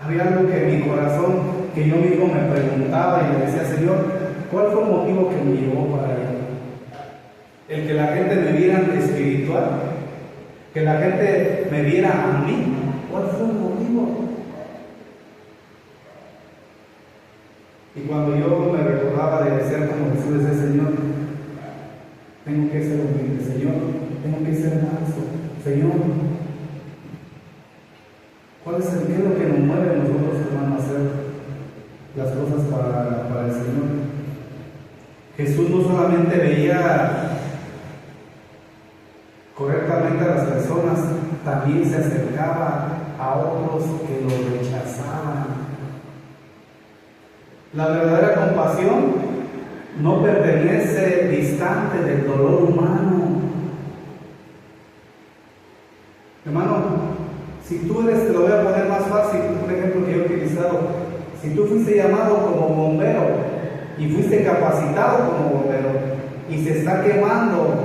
Había algo que en mi corazón, que yo mismo me preguntaba y le decía, Señor, ¿cuál fue el motivo que me llevó para allá? El que la gente me viera espiritual, que la gente me viera a mí. ¿Cuál fue el motivo? Y cuando yo me recordaba de ser como Jesús, decía, Señor, tengo que ser humilde, Señor, tengo que ser manso, Señor. ¿Qué es lo que nos mueve a nosotros, hermano, a hacer las cosas para el Señor? Jesús no solamente veía correctamente a las personas, también se acercaba a otros que lo rechazaban. La verdadera compasión no pertenece distante del dolor humano. Hermano, si tú eres, te lo voy a poner más fácil, un ejemplo que yo he utilizado. Si tú fuiste llamado como bombero y fuiste capacitado como bombero y se está quemando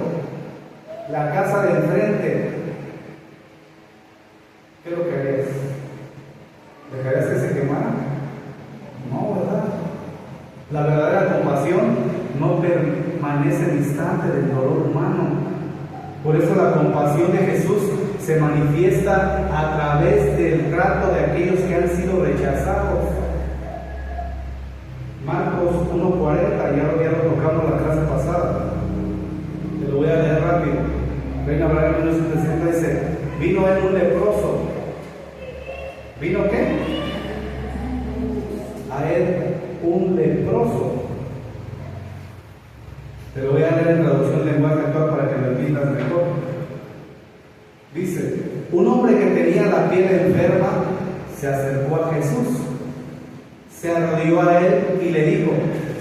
la casa de enfrente, ¿qué es lo que harías? ¿Dejarías que se quemara? No, ¿verdad? La verdadera compasión no permanece distante del dolor humano. Por eso la compasión de Jesús se manifiesta a través del trato de aquellos que han sido rechazados. Marcos 1:40, ya lo tocamos la clase pasada. Te lo voy a leer rápido. Reina Valera 1960 dice: vino él un leproso. ¿Vino qué? A él un leproso. Te lo voy a leer en traducción lenguaje actual para que lo entiendas mejor. Dice: un hombre que tenía la piel enferma se acercó a Jesús, se arrodilló a él y le dijo: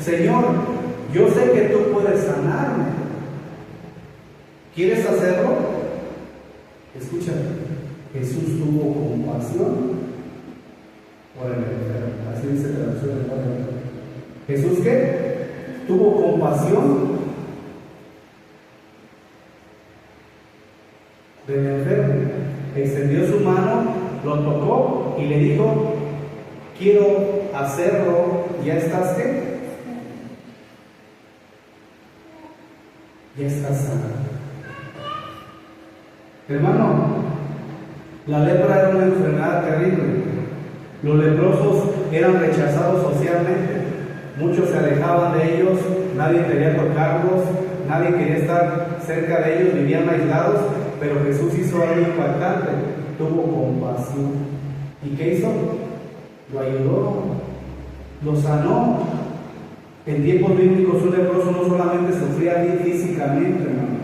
Señor, yo sé que tú puedes sanarme. ¿Quieres hacerlo? Escucha, Jesús tuvo compasión por el enfermo. Así dice la traducción del lenguaje. ¿Jesús qué? Tuvo compasión del enfermo. Extendió su mano, lo tocó y le dijo: quiero hacerlo. ¿Ya estás qué? Ya estás sanado. Hermano, la lepra era una enfermedad terrible. Los leprosos eran rechazados socialmente. Muchos se alejaban de ellos, nadie quería tocarlos, nadie quería estar cerca de ellos, vivían aislados. Pero Jesús hizo algo impactante, tuvo compasión. ¿Y qué hizo? Lo ayudó, lo sanó. En tiempos bíblicos un leproso no solamente sufría físicamente, hermano.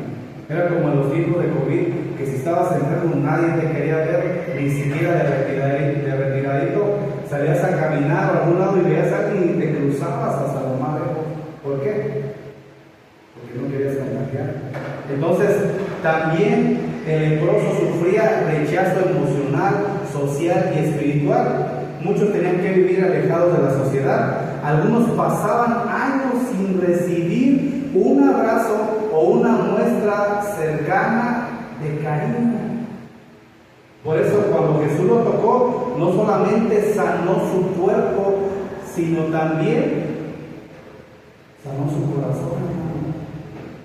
Era como en los tiempos de COVID, que si estabas enfermo nadie te quería ver, ni siquiera de retiradito. Salías a caminar a algún lado y veías a alguien y te cruzabas hasta lo más lejos. ¿Por qué? Porque no querías contagiar. Entonces, también el leproso sufría rechazo emocional, social y espiritual. Muchos tenían que vivir alejados de la sociedad. Algunos pasaban años sin recibir un abrazo o una muestra cercana de cariño. Por eso cuando Jesús lo tocó, no solamente sanó su cuerpo, sino también sanó su corazón.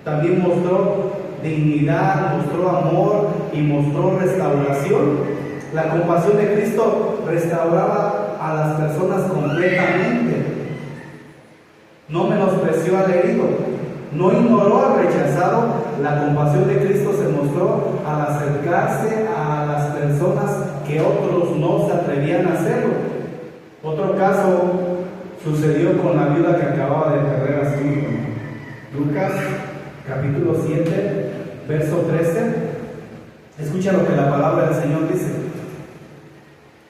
También mostró dignidad, mostró amor y mostró restauración. La compasión de Cristo restauraba a las personas completamente. No menospreció al herido, no ignoró al rechazado. La compasión de Cristo se mostró al acercarse a las personas que otros no se atrevían a hacerlo. Otro caso sucedió con la viuda que acababa de perder a su hijo. Lucas capítulo 7, verso 13. Escucha lo que la palabra del Señor dice.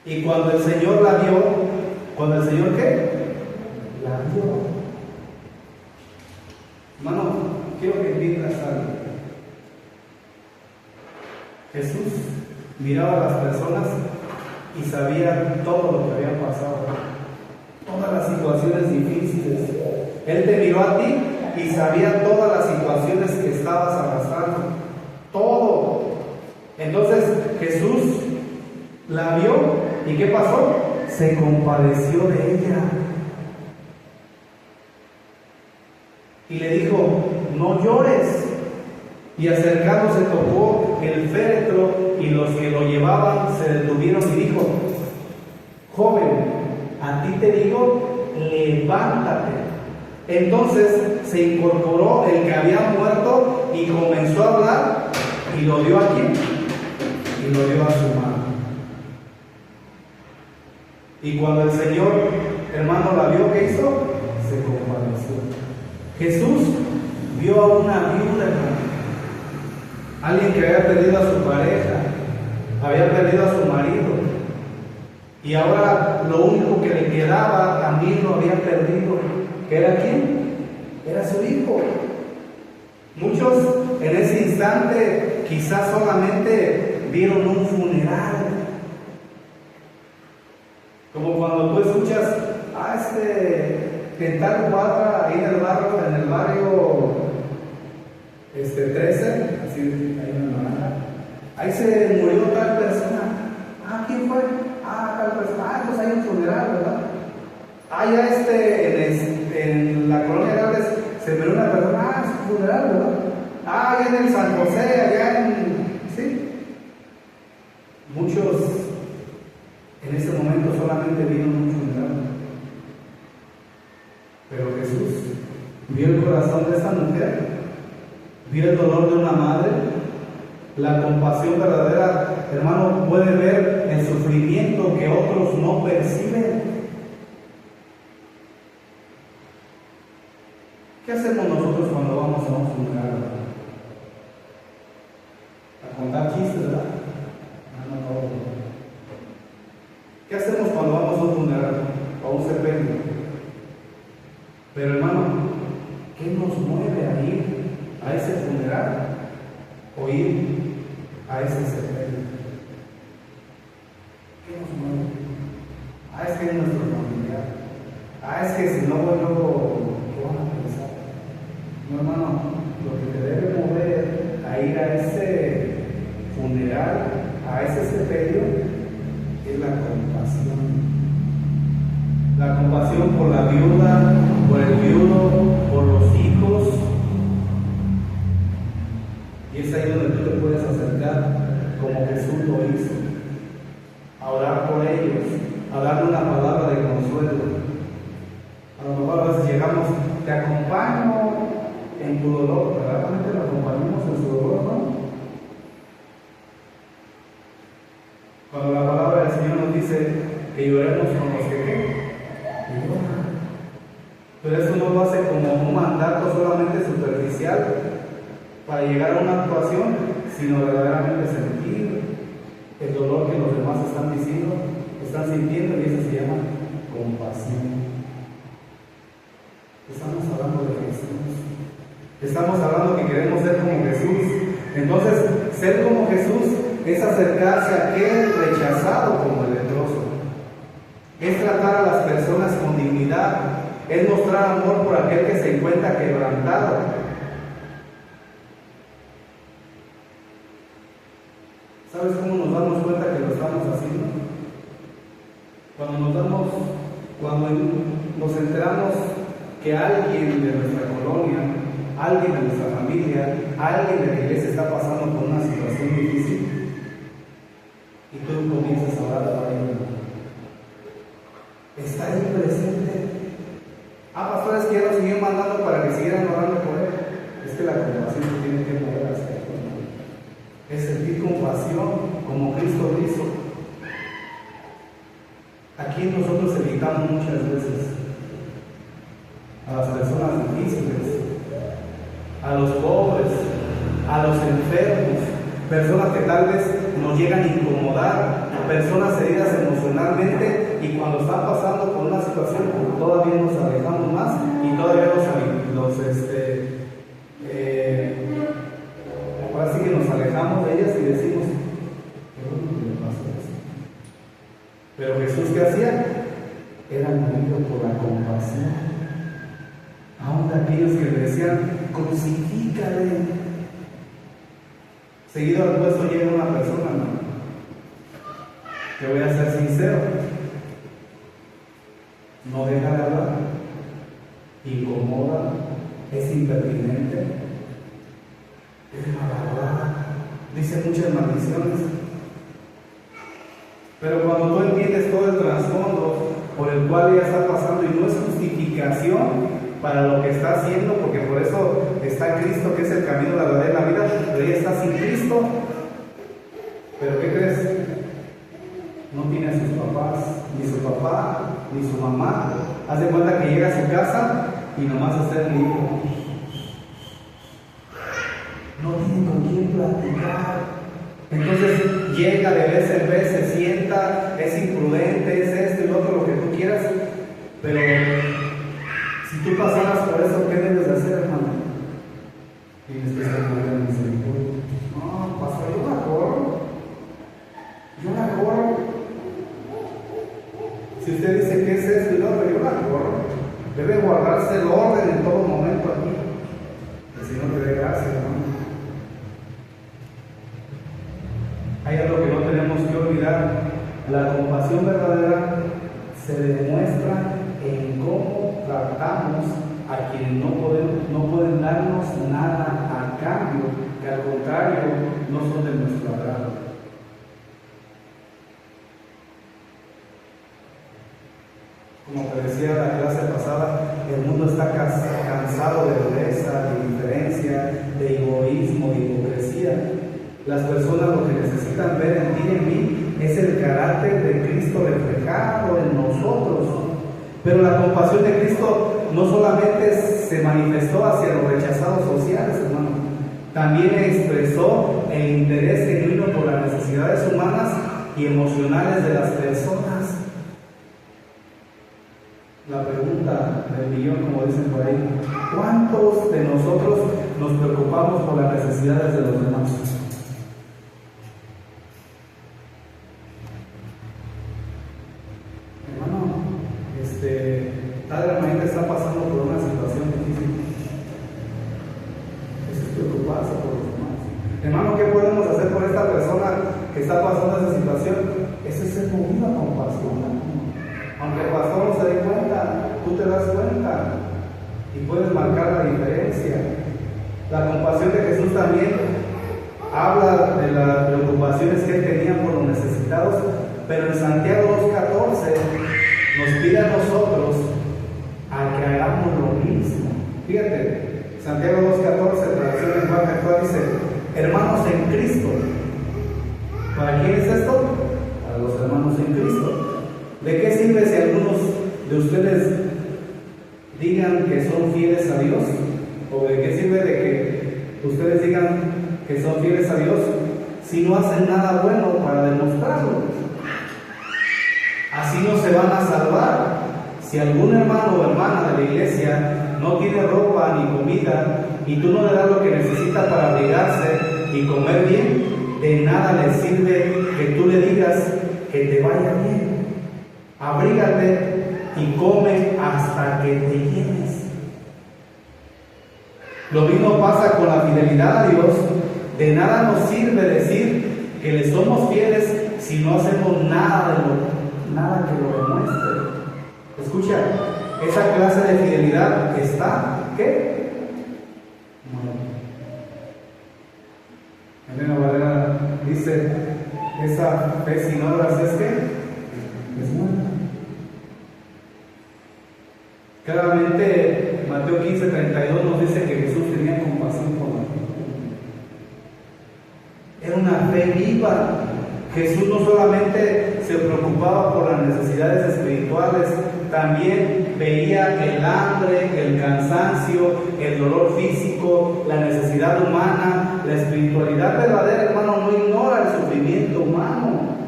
Y cuando el Señor la vio, ¿cuando el Señor qué? La vio. Hermano, quiero que entiendas algo. Jesús miraba a las personas y sabía todo lo que había pasado, todas las situaciones difíciles. Él te miró a ti y sabía todas las situaciones que estabas arrastrando, todo. Entonces Jesús la vio y ¿qué pasó? Se compadeció de ella y le dijo: no llores. Y acercándose tocó el féretro y los que lo llevaban se detuvieron y dijo: joven, a ti te digo, levántate. Entonces se incorporó el que había muerto y comenzó a hablar, y lo dio a quién, y lo dio a su mano. Y cuando el Señor, hermano, la vio, ¿qué hizo? Se compadeció. Jesús vio a una viuda, hermano. Alguien que había perdido a su pareja, había perdido a su marido. Y ahora lo único que le quedaba también lo había perdido. ¿Que era quién? Era su hijo. Muchos en ese instante quizás solamente vieron un funeral. Como cuando tú escuchas en tal cuadra, ahí en el barrio 13, así ahí en la naranja, ahí se murió tal persona. ¿Quién fue? Tal persona. Pues hay un funeral, ¿verdad? Ya en la colonia Gales se murió una persona. Es un funeral, ¿verdad? Allá en el San José, sí. Muchos en ese momento solamente vieron un funeral. Pero Jesús vio el corazón de esa mujer, vio el dolor de una madre, la compasión verdadera. Hermano, puede ver el sufrimiento que otros no perciben. ¿Qué hacemos nosotros cuando vamos a un funeral? A contar chistes, ¿verdad? No. ¿Qué hacemos cuando vamos a un funeral o a un sepelio? Pero hermano, ¿qué nos mueve a ir a ese funeral o ir a ese sepelio? ¿Qué nos mueve? Es que es nuestro familiar. Es que si no voy luego, ¿qué van a pensar? No, hermano, lo que te debe mover a ir a ese funeral, a ese sepelio, es la compasión. La compasión por la viuda, por el viudo, por los hijos. Y es ahí donde tú te puedes acercar como Jesús lo hizo, a orar por ellos, a darle una palabra de consuelo. A lo mejor a veces llegamos, te acompaño en tu dolor, verdaderamente lo acompañamos en su dolor, ¿no? Cuando la palabra del Señor nos dice que lloremos con los que lloran. Pero eso no lo hace como un mandato solamente superficial para llegar a una actuación, sino verdaderamente sentir el dolor que los demás están sintiendo, y eso se llama compasión. Estamos hablando de Jesús. Estamos hablando que queremos ser como Jesús. Entonces, ser como Jesús es acercarse a aquel rechazado como el leproso. Es tratar a las personas con dignidad. Es mostrar amor por aquel que se encuentra quebrantado. ¿Sabes cómo nos damos cuenta que lo estamos haciendo? Cuando nos enteramos que alguien de nuestra colonia, alguien de nuestra familia, alguien de la iglesia está pasando por una situación difícil, y tú comienzas a orar para ellos. Está ahí presente. Pastores, quiero seguir mandando para que siguieran orando por él. Es que la compasión se tiene que mover hacia él. Es sentir compasión como Cristo lo hizo. Aquí nosotros evitamos muchas veces a las personas difíciles, a los pobres, a los enfermos, personas que tal vez nos llegan a incomodar, personas heridas emocionalmente, y cuando están pasando por una situación todavía nos alejamos más y todavía ahora sí que nos alejamos de ellas y decimos, ¿qué bueno que le pasa eso? Pero Jesús, ¿qué hacía? Era movido por la compasión. Aún de aquellos que le decían, crucifícale. Seguido al puesto llega una persona, ¿no? Te voy a ser sincero, no deja de hablar, incomoda, es impertinente, es malvada, dice muchas maldiciones. Pero cuando tú entiendes todo el trasfondo por el cual ella está pasando, y no es justificación para lo que está haciendo, porque por eso está Cristo, que es el camino, la verdad y la vida, pero ella está sin Cristo. ¿Pero qué crees? No tiene a sus papás, ni su papá, ni su mamá. Haz de cuenta que llega a su casa y nomás está el hijo. No tiene con quién platicar. Entonces llega de vez en vez, se sienta, es imprudente, es esto y lo otro, lo que tú quieras. Pero si tú pasaras por eso, ¿qué debes de hacer, hermano? Tienes que estar con la misericordia. No, pastor, yo la corro. Yo la corro. Si usted dice que es esto y lo otro, yo la corro. Debe guardarse el orden en todo momento aquí. El Señor te dé gracias, hermano. Hay algo que no tenemos que olvidar. La compasión verdadera se demuestra en cómo tratamos a quienes no pueden darnos nada a cambio, que al contrario no son de nuestro agrado. Como te decía la clase pasada, el mundo está cansado de dureza, de indiferencia, de egoísmo, de hipocresía. Las personas lo que necesitan ver en ti y en mí es el carácter de Cristo reflejado en nosotros. Pero la compasión de Cristo no solamente se manifestó hacia los rechazados sociales, hermano, también expresó el interés genuino por las necesidades humanas y emocionales de las personas. La pregunta del millón, como dicen por ahí: ¿cuántos de nosotros nos preocupamos por las necesidades de los demás? Hermano, tal hermanita está pasando por una situación difícil. Eso es preocuparse por los demás. Hermano, ¿qué podemos hacer por esta persona que está pasando esa situación? Eso es ser movido a compasión. Aunque el pastor no se dé cuenta, tú te das cuenta y puedes marcar la diferencia. La compasión de Jesús también habla de las preocupaciones que él tenía por los necesitados, pero en Santiago 2:14 nos pide a nosotros a que hagamos lo mismo. Fíjate, Santiago 2:14, traducción en lenguaje actual, dice: hermanos en Cristo. ¿Para quién es esto? Para los hermanos en Cristo. ¿De qué sirve si algunos de ustedes digan que son fieles a Dios? ¿O de qué sirve de que ustedes digan que son fieles a Dios si no hacen nada bueno para demostrarlo? Así no se van a salvar. Si algún hermano o hermana de la iglesia no tiene ropa ni comida y tú no le das lo que necesita para abrigarse y comer bien, de nada le sirve que tú le digas que te vaya bien. Abrígate y come hasta que te llenes. Lo mismo pasa con la fidelidad a Dios. De nada nos sirve decir que le somos fieles si no hacemos nada que lo demuestre. Escucha, esa clase de fidelidad está, ¿qué? Elena Valera dice: esa fe sin obras es que es muerta. Claramente Mateo 15:32 nos dice que Jesús tenía compasión por la gente. Era una fe viva. Jesús no solamente se preocupaba por las necesidades espirituales, también veía el hambre, el cansancio, el dolor físico, la necesidad humana. La espiritualidad verdadera, hermano, no ignora el sufrimiento humano.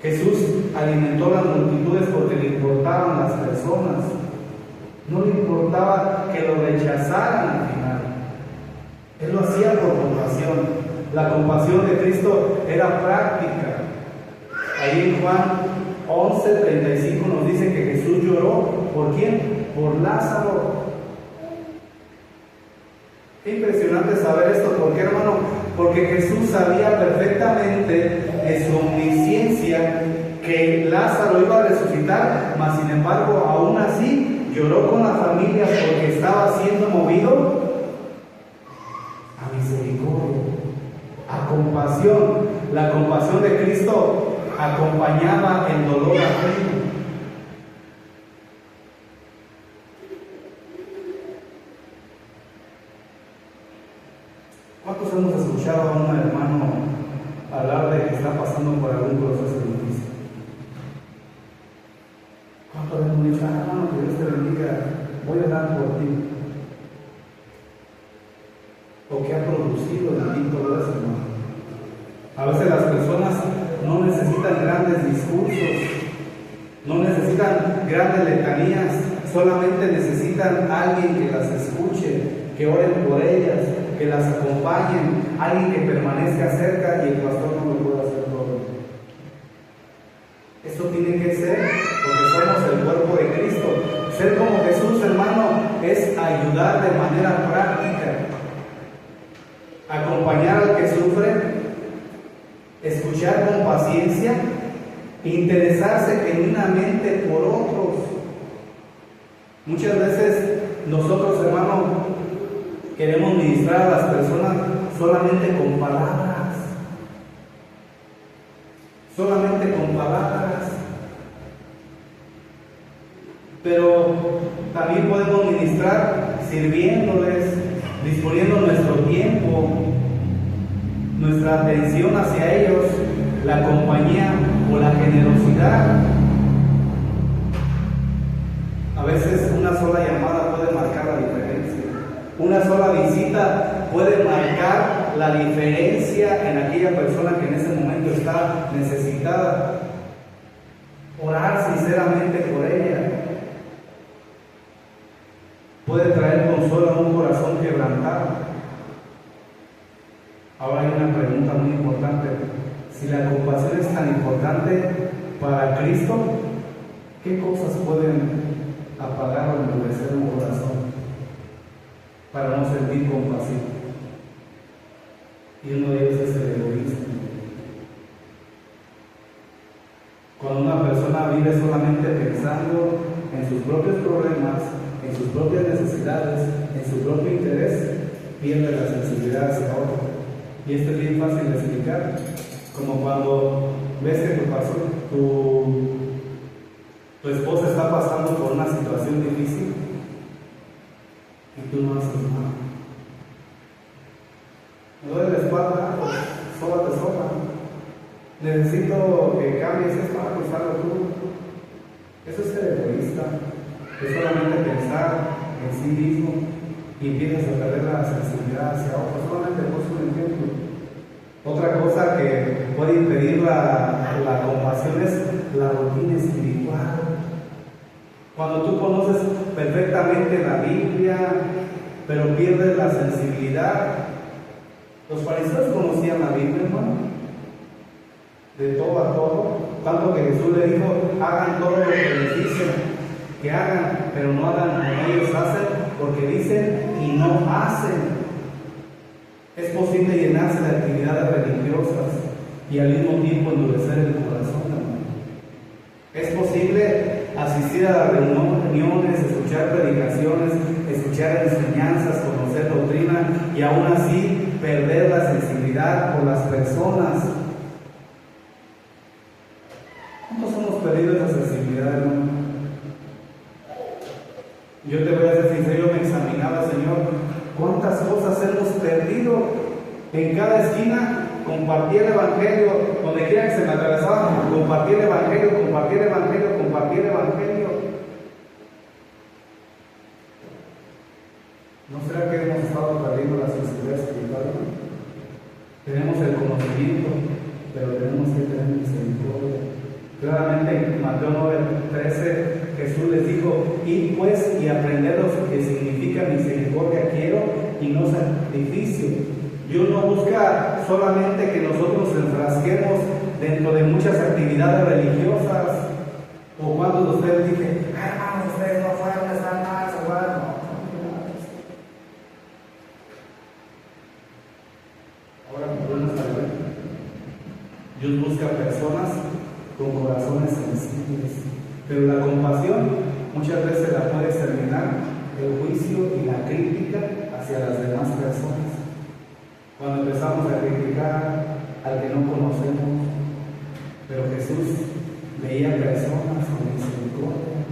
Jesús alimentó las multitudes porque le importaban las personas. No le importaba que lo rechazaran al final. Él lo hacía por compasión. La compasión de Cristo era práctica. Ahí en Juan 11:35 nos dice que Jesús lloró. ¿Por quién? Por Lázaro. Qué impresionante saber esto. ¿Por qué, hermano? Porque Jesús sabía perfectamente de su omnisciencia que Lázaro iba a resucitar, mas sin embargo, aún así, lloró con la familia porque estaba siendo movido a misericordia, a compasión. La compasión de Cristo acompañaba el dolor ajeno. ¿Cuántos hemos escuchado a un hermano hablar de que está pasando por algún proceso difícil? y todo eso, hermano. A veces las personas no necesitan grandes discursos, no necesitan grandes letanías, solamente necesitan a alguien que las escuche, que oren por ellas, que las acompañen, alguien que permanezca cerca y el pastor no lo puede hacer todo. Esto tiene que ser porque somos el cuerpo de Cristo. Ser como Jesús, hermano, es ayudar de manera práctica, acompañar al que sufre, escuchar con paciencia, interesarse genuinamente por otros. Muchas veces nosotros, hermano, queremos ministrar a las personas solamente con palabras, solamente con palabras, pero también podemos ministrar sirviéndoles, disponiendo nuestro tiempo, nuestra atención hacia ellos, la compañía o la generosidad. A veces una sola llamada puede marcar la diferencia. Una sola visita puede marcar la diferencia en aquella persona que en ese momento está necesitada. Orar sinceramente por ella puede traer consuelo a un corazón quebrantado. Ahora hay una pregunta muy importante. Si la compasión es tan importante para Cristo, ¿qué cosas pueden apagar o endurecer un corazón para no sentir compasión? Y uno de ellos es el egoísmo. Cuando una persona vive solamente pensando en sus propios problemas, en sus propias necesidades, en su propio interés, pierde la sensibilidad hacia otro. Y esto es bien fácil de explicar, como cuando ves que tu esposa está pasando por una situación difícil y tú no haces nada. Me duele la espalda, pues sóbate sopa. Necesito que cambies esto, pues hazlo tú. Eso es ser egoísta, es solamente pensar en sí mismo y empiezas a perder la sensibilidad hacia otros. Solamente por un ejemplo. Otra cosa que puede impedir la compasión es la rutina espiritual. Cuando tú conoces perfectamente la Biblia, pero pierdes la sensibilidad. Los fariseos conocían la Biblia, hermano, de todo a todo, tanto que Jesús le dijo: hagan todo lo que les dicen que hagan, pero no hagan como ellos hacen, porque dicen y no hacen. Es posible llenarse de actividades religiosas y al mismo tiempo endurecer el corazón, hermano. Es posible asistir a las reuniones, escuchar predicaciones, escuchar enseñanzas, conocer doctrina y aún así perder la sensibilidad por las personas. ¿Cuántos hemos perdido esa sensibilidad, hermano? Yo te voy a ser sincero, yo me examinaba, Señor, ¿cuántas cosas hemos perdido? En cada esquina compartía el Evangelio, donde quiera que se me atravesaba, compartía el Evangelio, compartía el Evangelio, compartía el Evangelio. ¿No será que hemos estado perdiendo la sensibilidad espiritual? Tenemos el conocimiento, pero tenemos que tener misericordia. Claramente en Mateo 9:13 Jesús les dijo: id pues y aprended lo que significa misericordia quiero y no sacrificio. Dios no busca solamente que nosotros nos enfrasquemos dentro de muchas actividades religiosas. O cuando ustedes dicen: hermanos, ustedes no fueron, están mal, se van. Ahora podemos saber. Dios busca personas con corazones sensibles, pero la compasión muchas veces la puede exterminar el juicio y la crítica hacia las demás personas. Cuando empezamos a criticar al que no conocemos, pero Jesús veía personas con misericordia.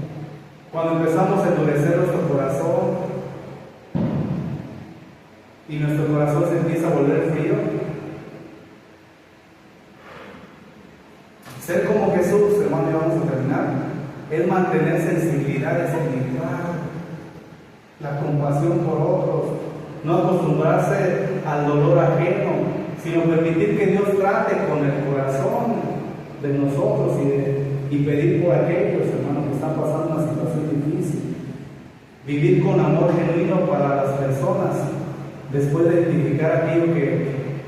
Cuando empezamos a endurecer nuestro corazón y nuestro corazón se empieza a volver frío, ser como Jesús, hermano, ya vamos a terminar, es mantener sensibilidad espiritual, la compasión por otros. no acostumbrarse al dolor ajeno, sino permitir que Dios trate con el corazón de nosotros y pedir por aquellos, hermanos, que están pasando una situación difícil. Vivir con amor genuino para las personas, después de identificar aquello que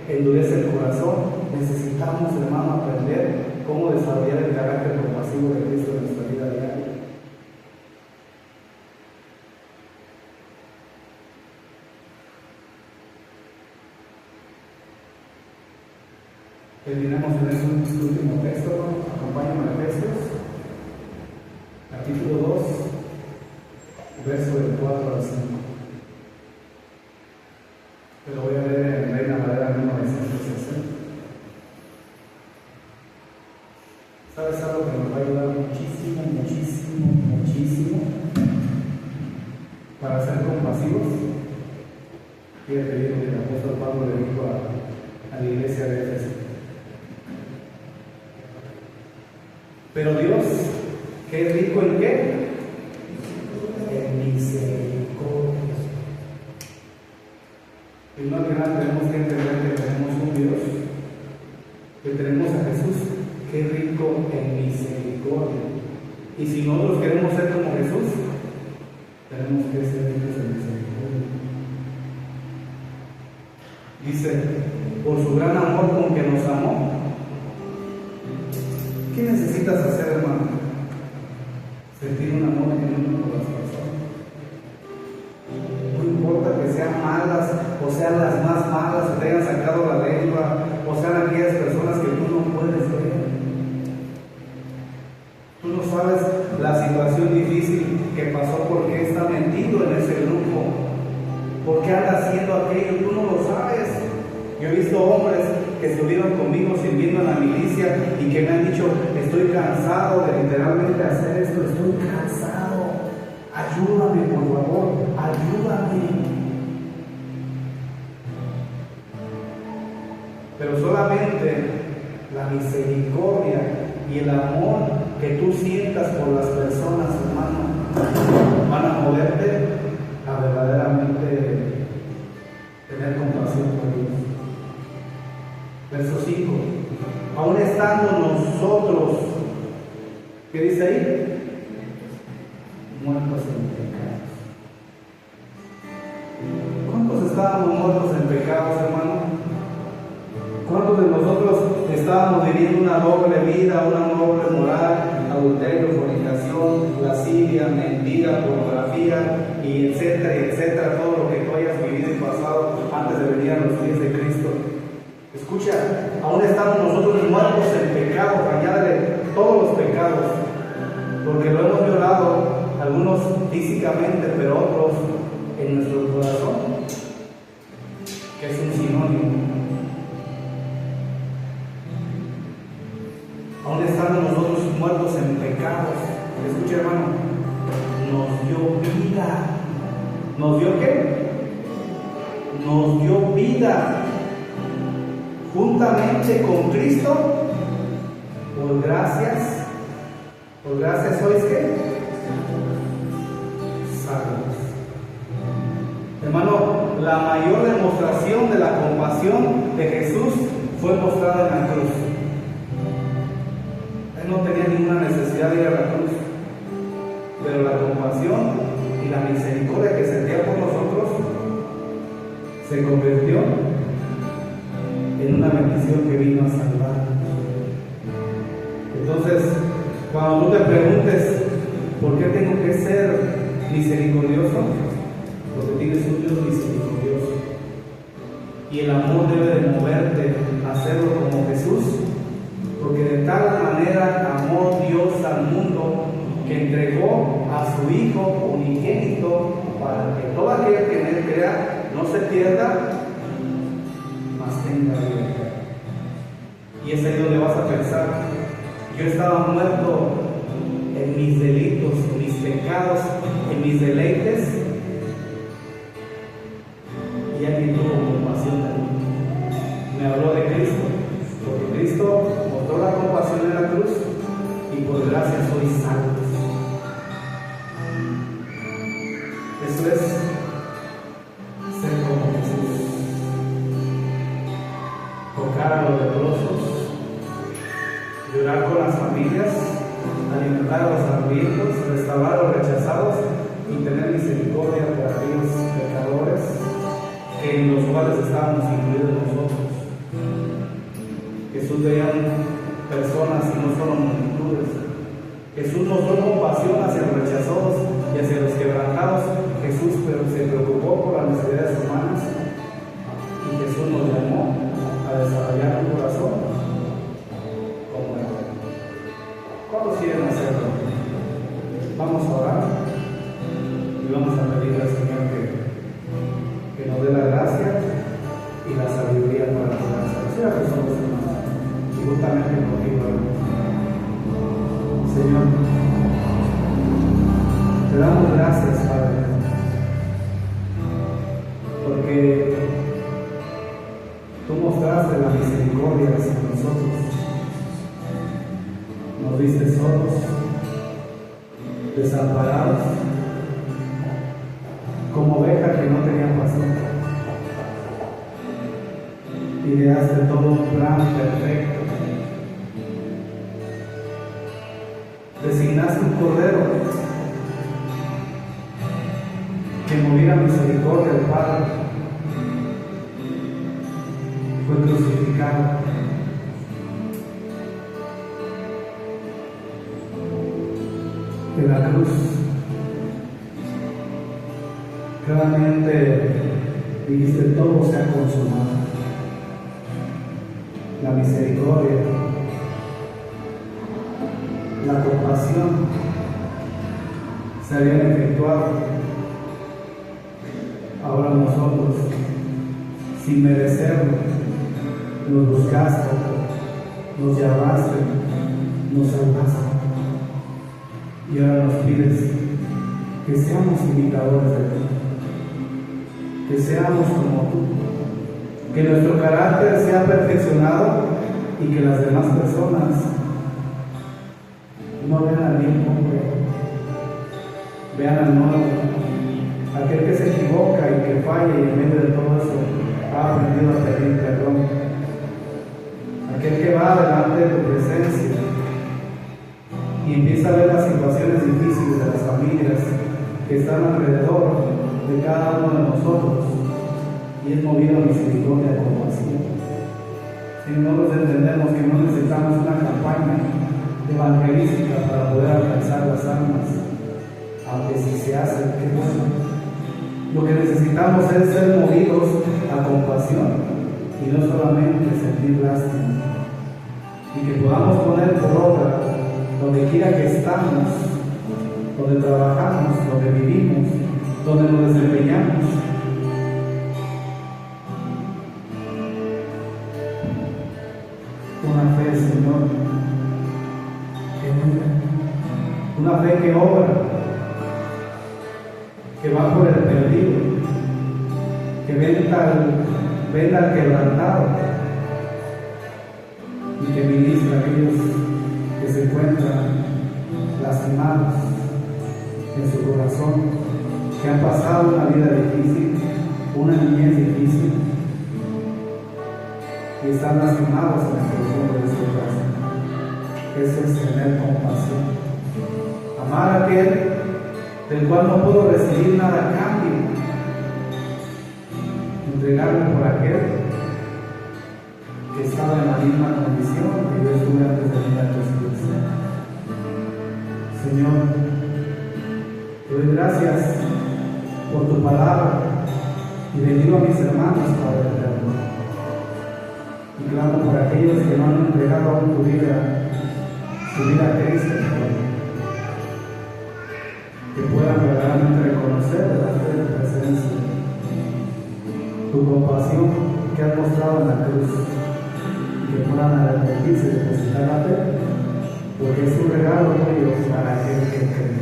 endurece el corazón. Necesitamos, hermano, aprender cómo desarrollar el carácter compasivo de Cristo en nuestra vida diaria. Terminamos en este último texto, acompáñame a Efesios, capítulo 2, verso del 4 al 5. Pero voy a leer en Reina Valera 1960. ¿Sabes algo que nos va a ayudar muchísimo, muchísimo, muchísimo para ser compasivos? Quiero pedir lo que el apóstol Pablo le dijo a la iglesia de Éfeso. Pero Dios, que es rico en qué? En misericordia. Primero que nada tenemos que entender que tenemos un Dios, que tenemos a Jesús, que es rico en misericordia. Y si nosotros queremos ser como Jesús, tenemos que ser ricos en misericordia. Dice, por su gran amor con que nos amó. ¿Qué necesitas hacer, hermano? Sentir un amor genuino por las personas. No importa que sean malas, o sean las más malas, que te hayan sacado la lengua, o sean aquellas personas que tú no puedes ver. Tú no sabes la situación difícil que pasó, por qué está metido en ese grupo, por qué anda haciendo aquello, tú no lo sabes. Yo he visto hombres que estuvieron conmigo sirviendo en la milicia y que me han dicho, estoy cansado de literalmente hacer esto, estoy cansado, ayúdame por favor, ayúdame. Pero solamente la misericordia y el amor que tú sientas por las personas, hermano, van a moverte a verdaderamente tener compasión por ellos. Verso 5. Aún estando nosotros, ¿qué dice ahí? Muertos en pecados. ¿Cuántos estábamos muertos en pecados, hermano? ¿Cuántos de nosotros estábamos viviendo una doble vida, una doble moral, adulterio, fornicación, lascivia, mentira, pornografía, y etcétera, todo lo que tú hayas vivido y pasado antes de venir a los pies de Cristo? Escucha, aún estamos nosotros muertos en pecado, añádele todos los pecados, porque lo hemos violado, algunos físicamente, pero otros en nuestro corazón, que es un sinónimo. Aún estando nosotros muertos en pecados, escucha, hermano, nos dio vida. ¿Nos dio qué? Nos dio vida. Juntamente con Cristo, por gracias sois ¿qué? Salvos. Hermano, la mayor demostración de la compasión de Jesús fue mostrada en la cruz. Él no tenía ninguna necesidad de ir a la cruz, pero la compasión y la misericordia que sentía por nosotros se convirtió en una bendición que vino a salvar. Entonces, cuando tú te preguntes ¿por qué tengo que ser misericordioso? Porque tienes un Dios misericordioso, y el amor debe de moverte a hacerlo como Jesús, porque de tal manera amó Dios al mundo que entregó a su Hijo unigénito, para que todo aquel que en él crea no se pierda, tenga vida. Y es ahí donde vas a pensar, yo estaba muerto en mis delitos, en mis pecados, en mis deleites, y alguien tuvo compasión de mí, me habló de Cristo, porque Cristo mostró la compasión en la cruz, y por gracia soy salvo. Eso es ser compasivo. en las familias, alimentar a los hambrientos, restaurar a los rechazados y tener misericordia por aquellos pecadores en los cuales estábamos incluidos nosotros. Jesús veía personas y no solo multitudes. Jesús mostró compasión hacia los rechazados y hacia los quebrantados. Jesús se preocupó por las necesidades humanas y Jesús nos llamó a desarrollar un corazón como Él. ¿Cuántos quieren hacerlo? Vamos a orar y vamos a pedirle al Señor que nos dé la gracia y la sabiduría para poder hacerlo. Cierra tus ojos, hermanos, y justamente contigo. Señor, te damos gracias, Padre, porque tú mostraste la misericordia hacia nosotros. Nos viste solos, desamparados, como ovejas que no tenían pastor. Ideaste todo un plan perfecto. Designaste un cordero que moviera misericordia al Padre. Fue crucificado. En la cruz claramente dijiste: todo se ha consumado. La misericordia, la compasión se habían efectuado. Ahora nosotros, sin merecerlo, nos buscaste, nos llamaste, nos salvaste. Y ahora nos pides que seamos imitadores de ti, que seamos como tú, que nuestro carácter sea perfeccionado y que las demás personas no vean al bien hombre, vean al nuevo, aquel que se equivoca y que falla y en medio de todo eso ha aprendido a pedir perdón, aquel que va delante de tu presencia y empieza a ver las situaciones difíciles de las familias que están alrededor de cada uno de nosotros y es movido a misericordia y compasión. Si nosotros entendemos que no necesitamos una campaña evangelística para poder alcanzar las almas, aunque si se hace, qué bueno. Lo que necesitamos es ser movidos a compasión y no solamente sentir lástima, y que podamos poner por obra donde quiera que estamos, donde trabajamos, donde vivimos, donde nos desempeñamos. Una fe, Señor, una fe que obra, que va por el perdido, que venda al quebrantado y que ministra a aquellos que se encuentran lastimados en su corazón, que han pasado una vida difícil, una niñez difícil y están lastimados en el profundo de su corazón. Eso es tener compasión, amar a aquel del cual no puedo recibir nada a cambio, entregarme por aquel que estaba en la misma condición que yo estuve antes de venir a tus pies. Señor, te doy gracias por tu palabra y bendigo a mis hermanos, Padre eterno, y clamo por aquellos que no han entregado aún su vida a Cristo, que puedan verdaderamente reconocer delante de tu presencia tu compasión que has mostrado en la cruz, y que puedan arrepentirse y depositar la fe, porque es un regalo tuyo para aquel que cree.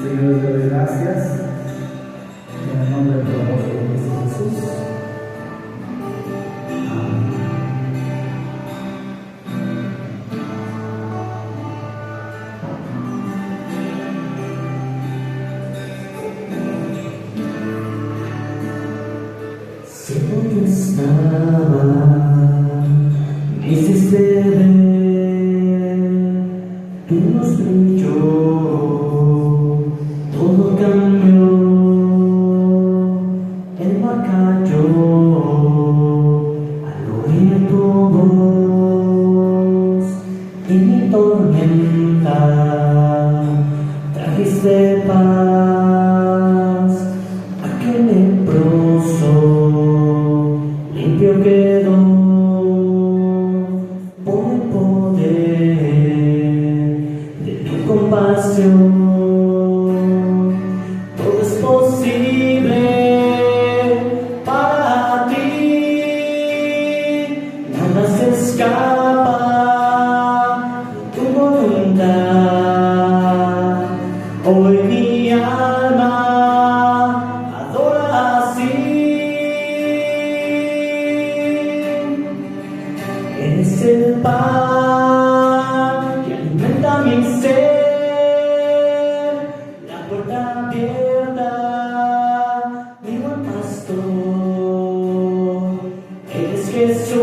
Señor, te doy gracias en el nombre de tu apóstol Jesús. Amén. Estaba, me hiciste ver tu luz brilló, todo cambió, el mar cayó al oír tu voz, y mi tormenta trajiste paz. Aquel leproso limpio quedó por el poder de tu compasión. Todo es posible para ti, nada se escapa de tu voluntad. Hoy mi alma adora así. Eres el pan que alimenta mi ser, la puerta abierta, mi buen pastor. Eres Jesús,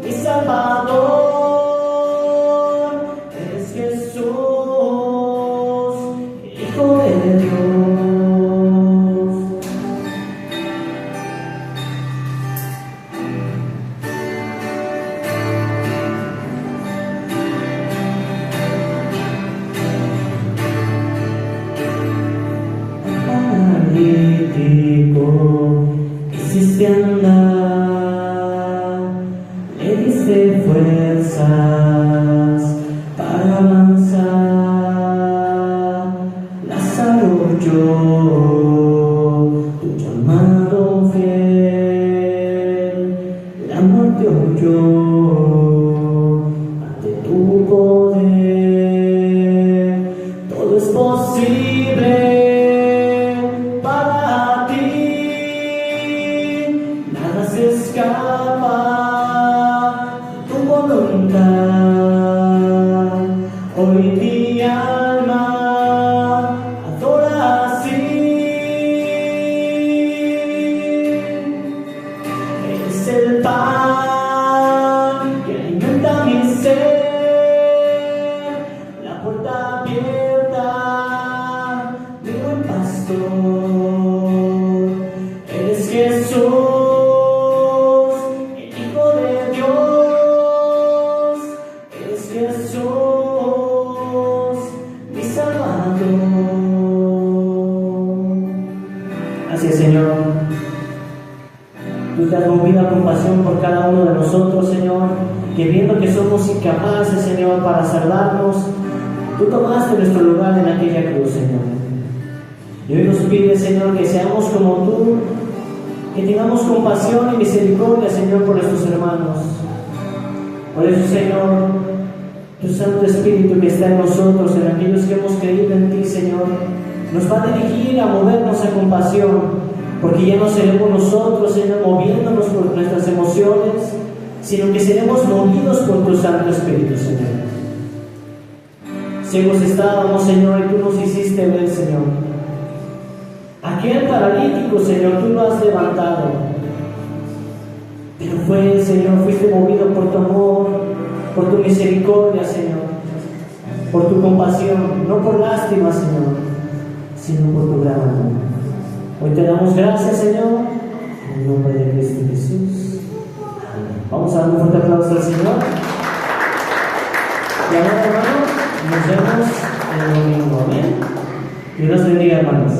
mi Salvador. Eres Jesús, el Hijo de Dios. Paralítico, hiciste andar, le diste fuerzas para avanzar. Lázaro oyó tu llamado fiel, la muerte oyó ante tu poder. Todo es posible para ti, nada se escapa de tu voluntad. Hoy mi alma adora así. Eres el pan que alimenta mi ser, la puerta abierta, mi buen pastor. Eres Jesús, el Hijo de Dios. Eres Jesús, mi Salvador. Así es, Señor. Tú te has movido a compasión por cada uno de nosotros, Señor, que viendo que somos incapaces, Señor, para salvarnos, tú tomaste nuestro lugar en aquella cruz, Señor. Y hoy nos pide, Señor, que seamos como tú, que tengamos compasión y misericordia, Señor, por nuestros hermanos. Por eso, Señor, tu Santo Espíritu que está en nosotros, en aquellos que hemos creído en ti, Señor, nos va a dirigir a movernos a compasión, porque ya no seremos nosotros, Señor, moviéndonos por nuestras emociones, sino que seremos movidos por tu Santo Espíritu, Señor. Ciegos estábamos, Señor, y tú nos hiciste ver, Señor. Aquel paralítico, Señor, tú lo has levantado. Pero Señor, fuiste movido por tu amor, por tu misericordia, Señor, por tu compasión, no por lástima, Señor, sino por tu gran amor. Hoy te damos gracias, Señor, en el nombre de Cristo Jesús. Amén. Vamos a dar un fuerte aplauso al Señor. Y ahora, hermanos, nos vemos el domingo. Amén. Dios los bendiga, hermanos.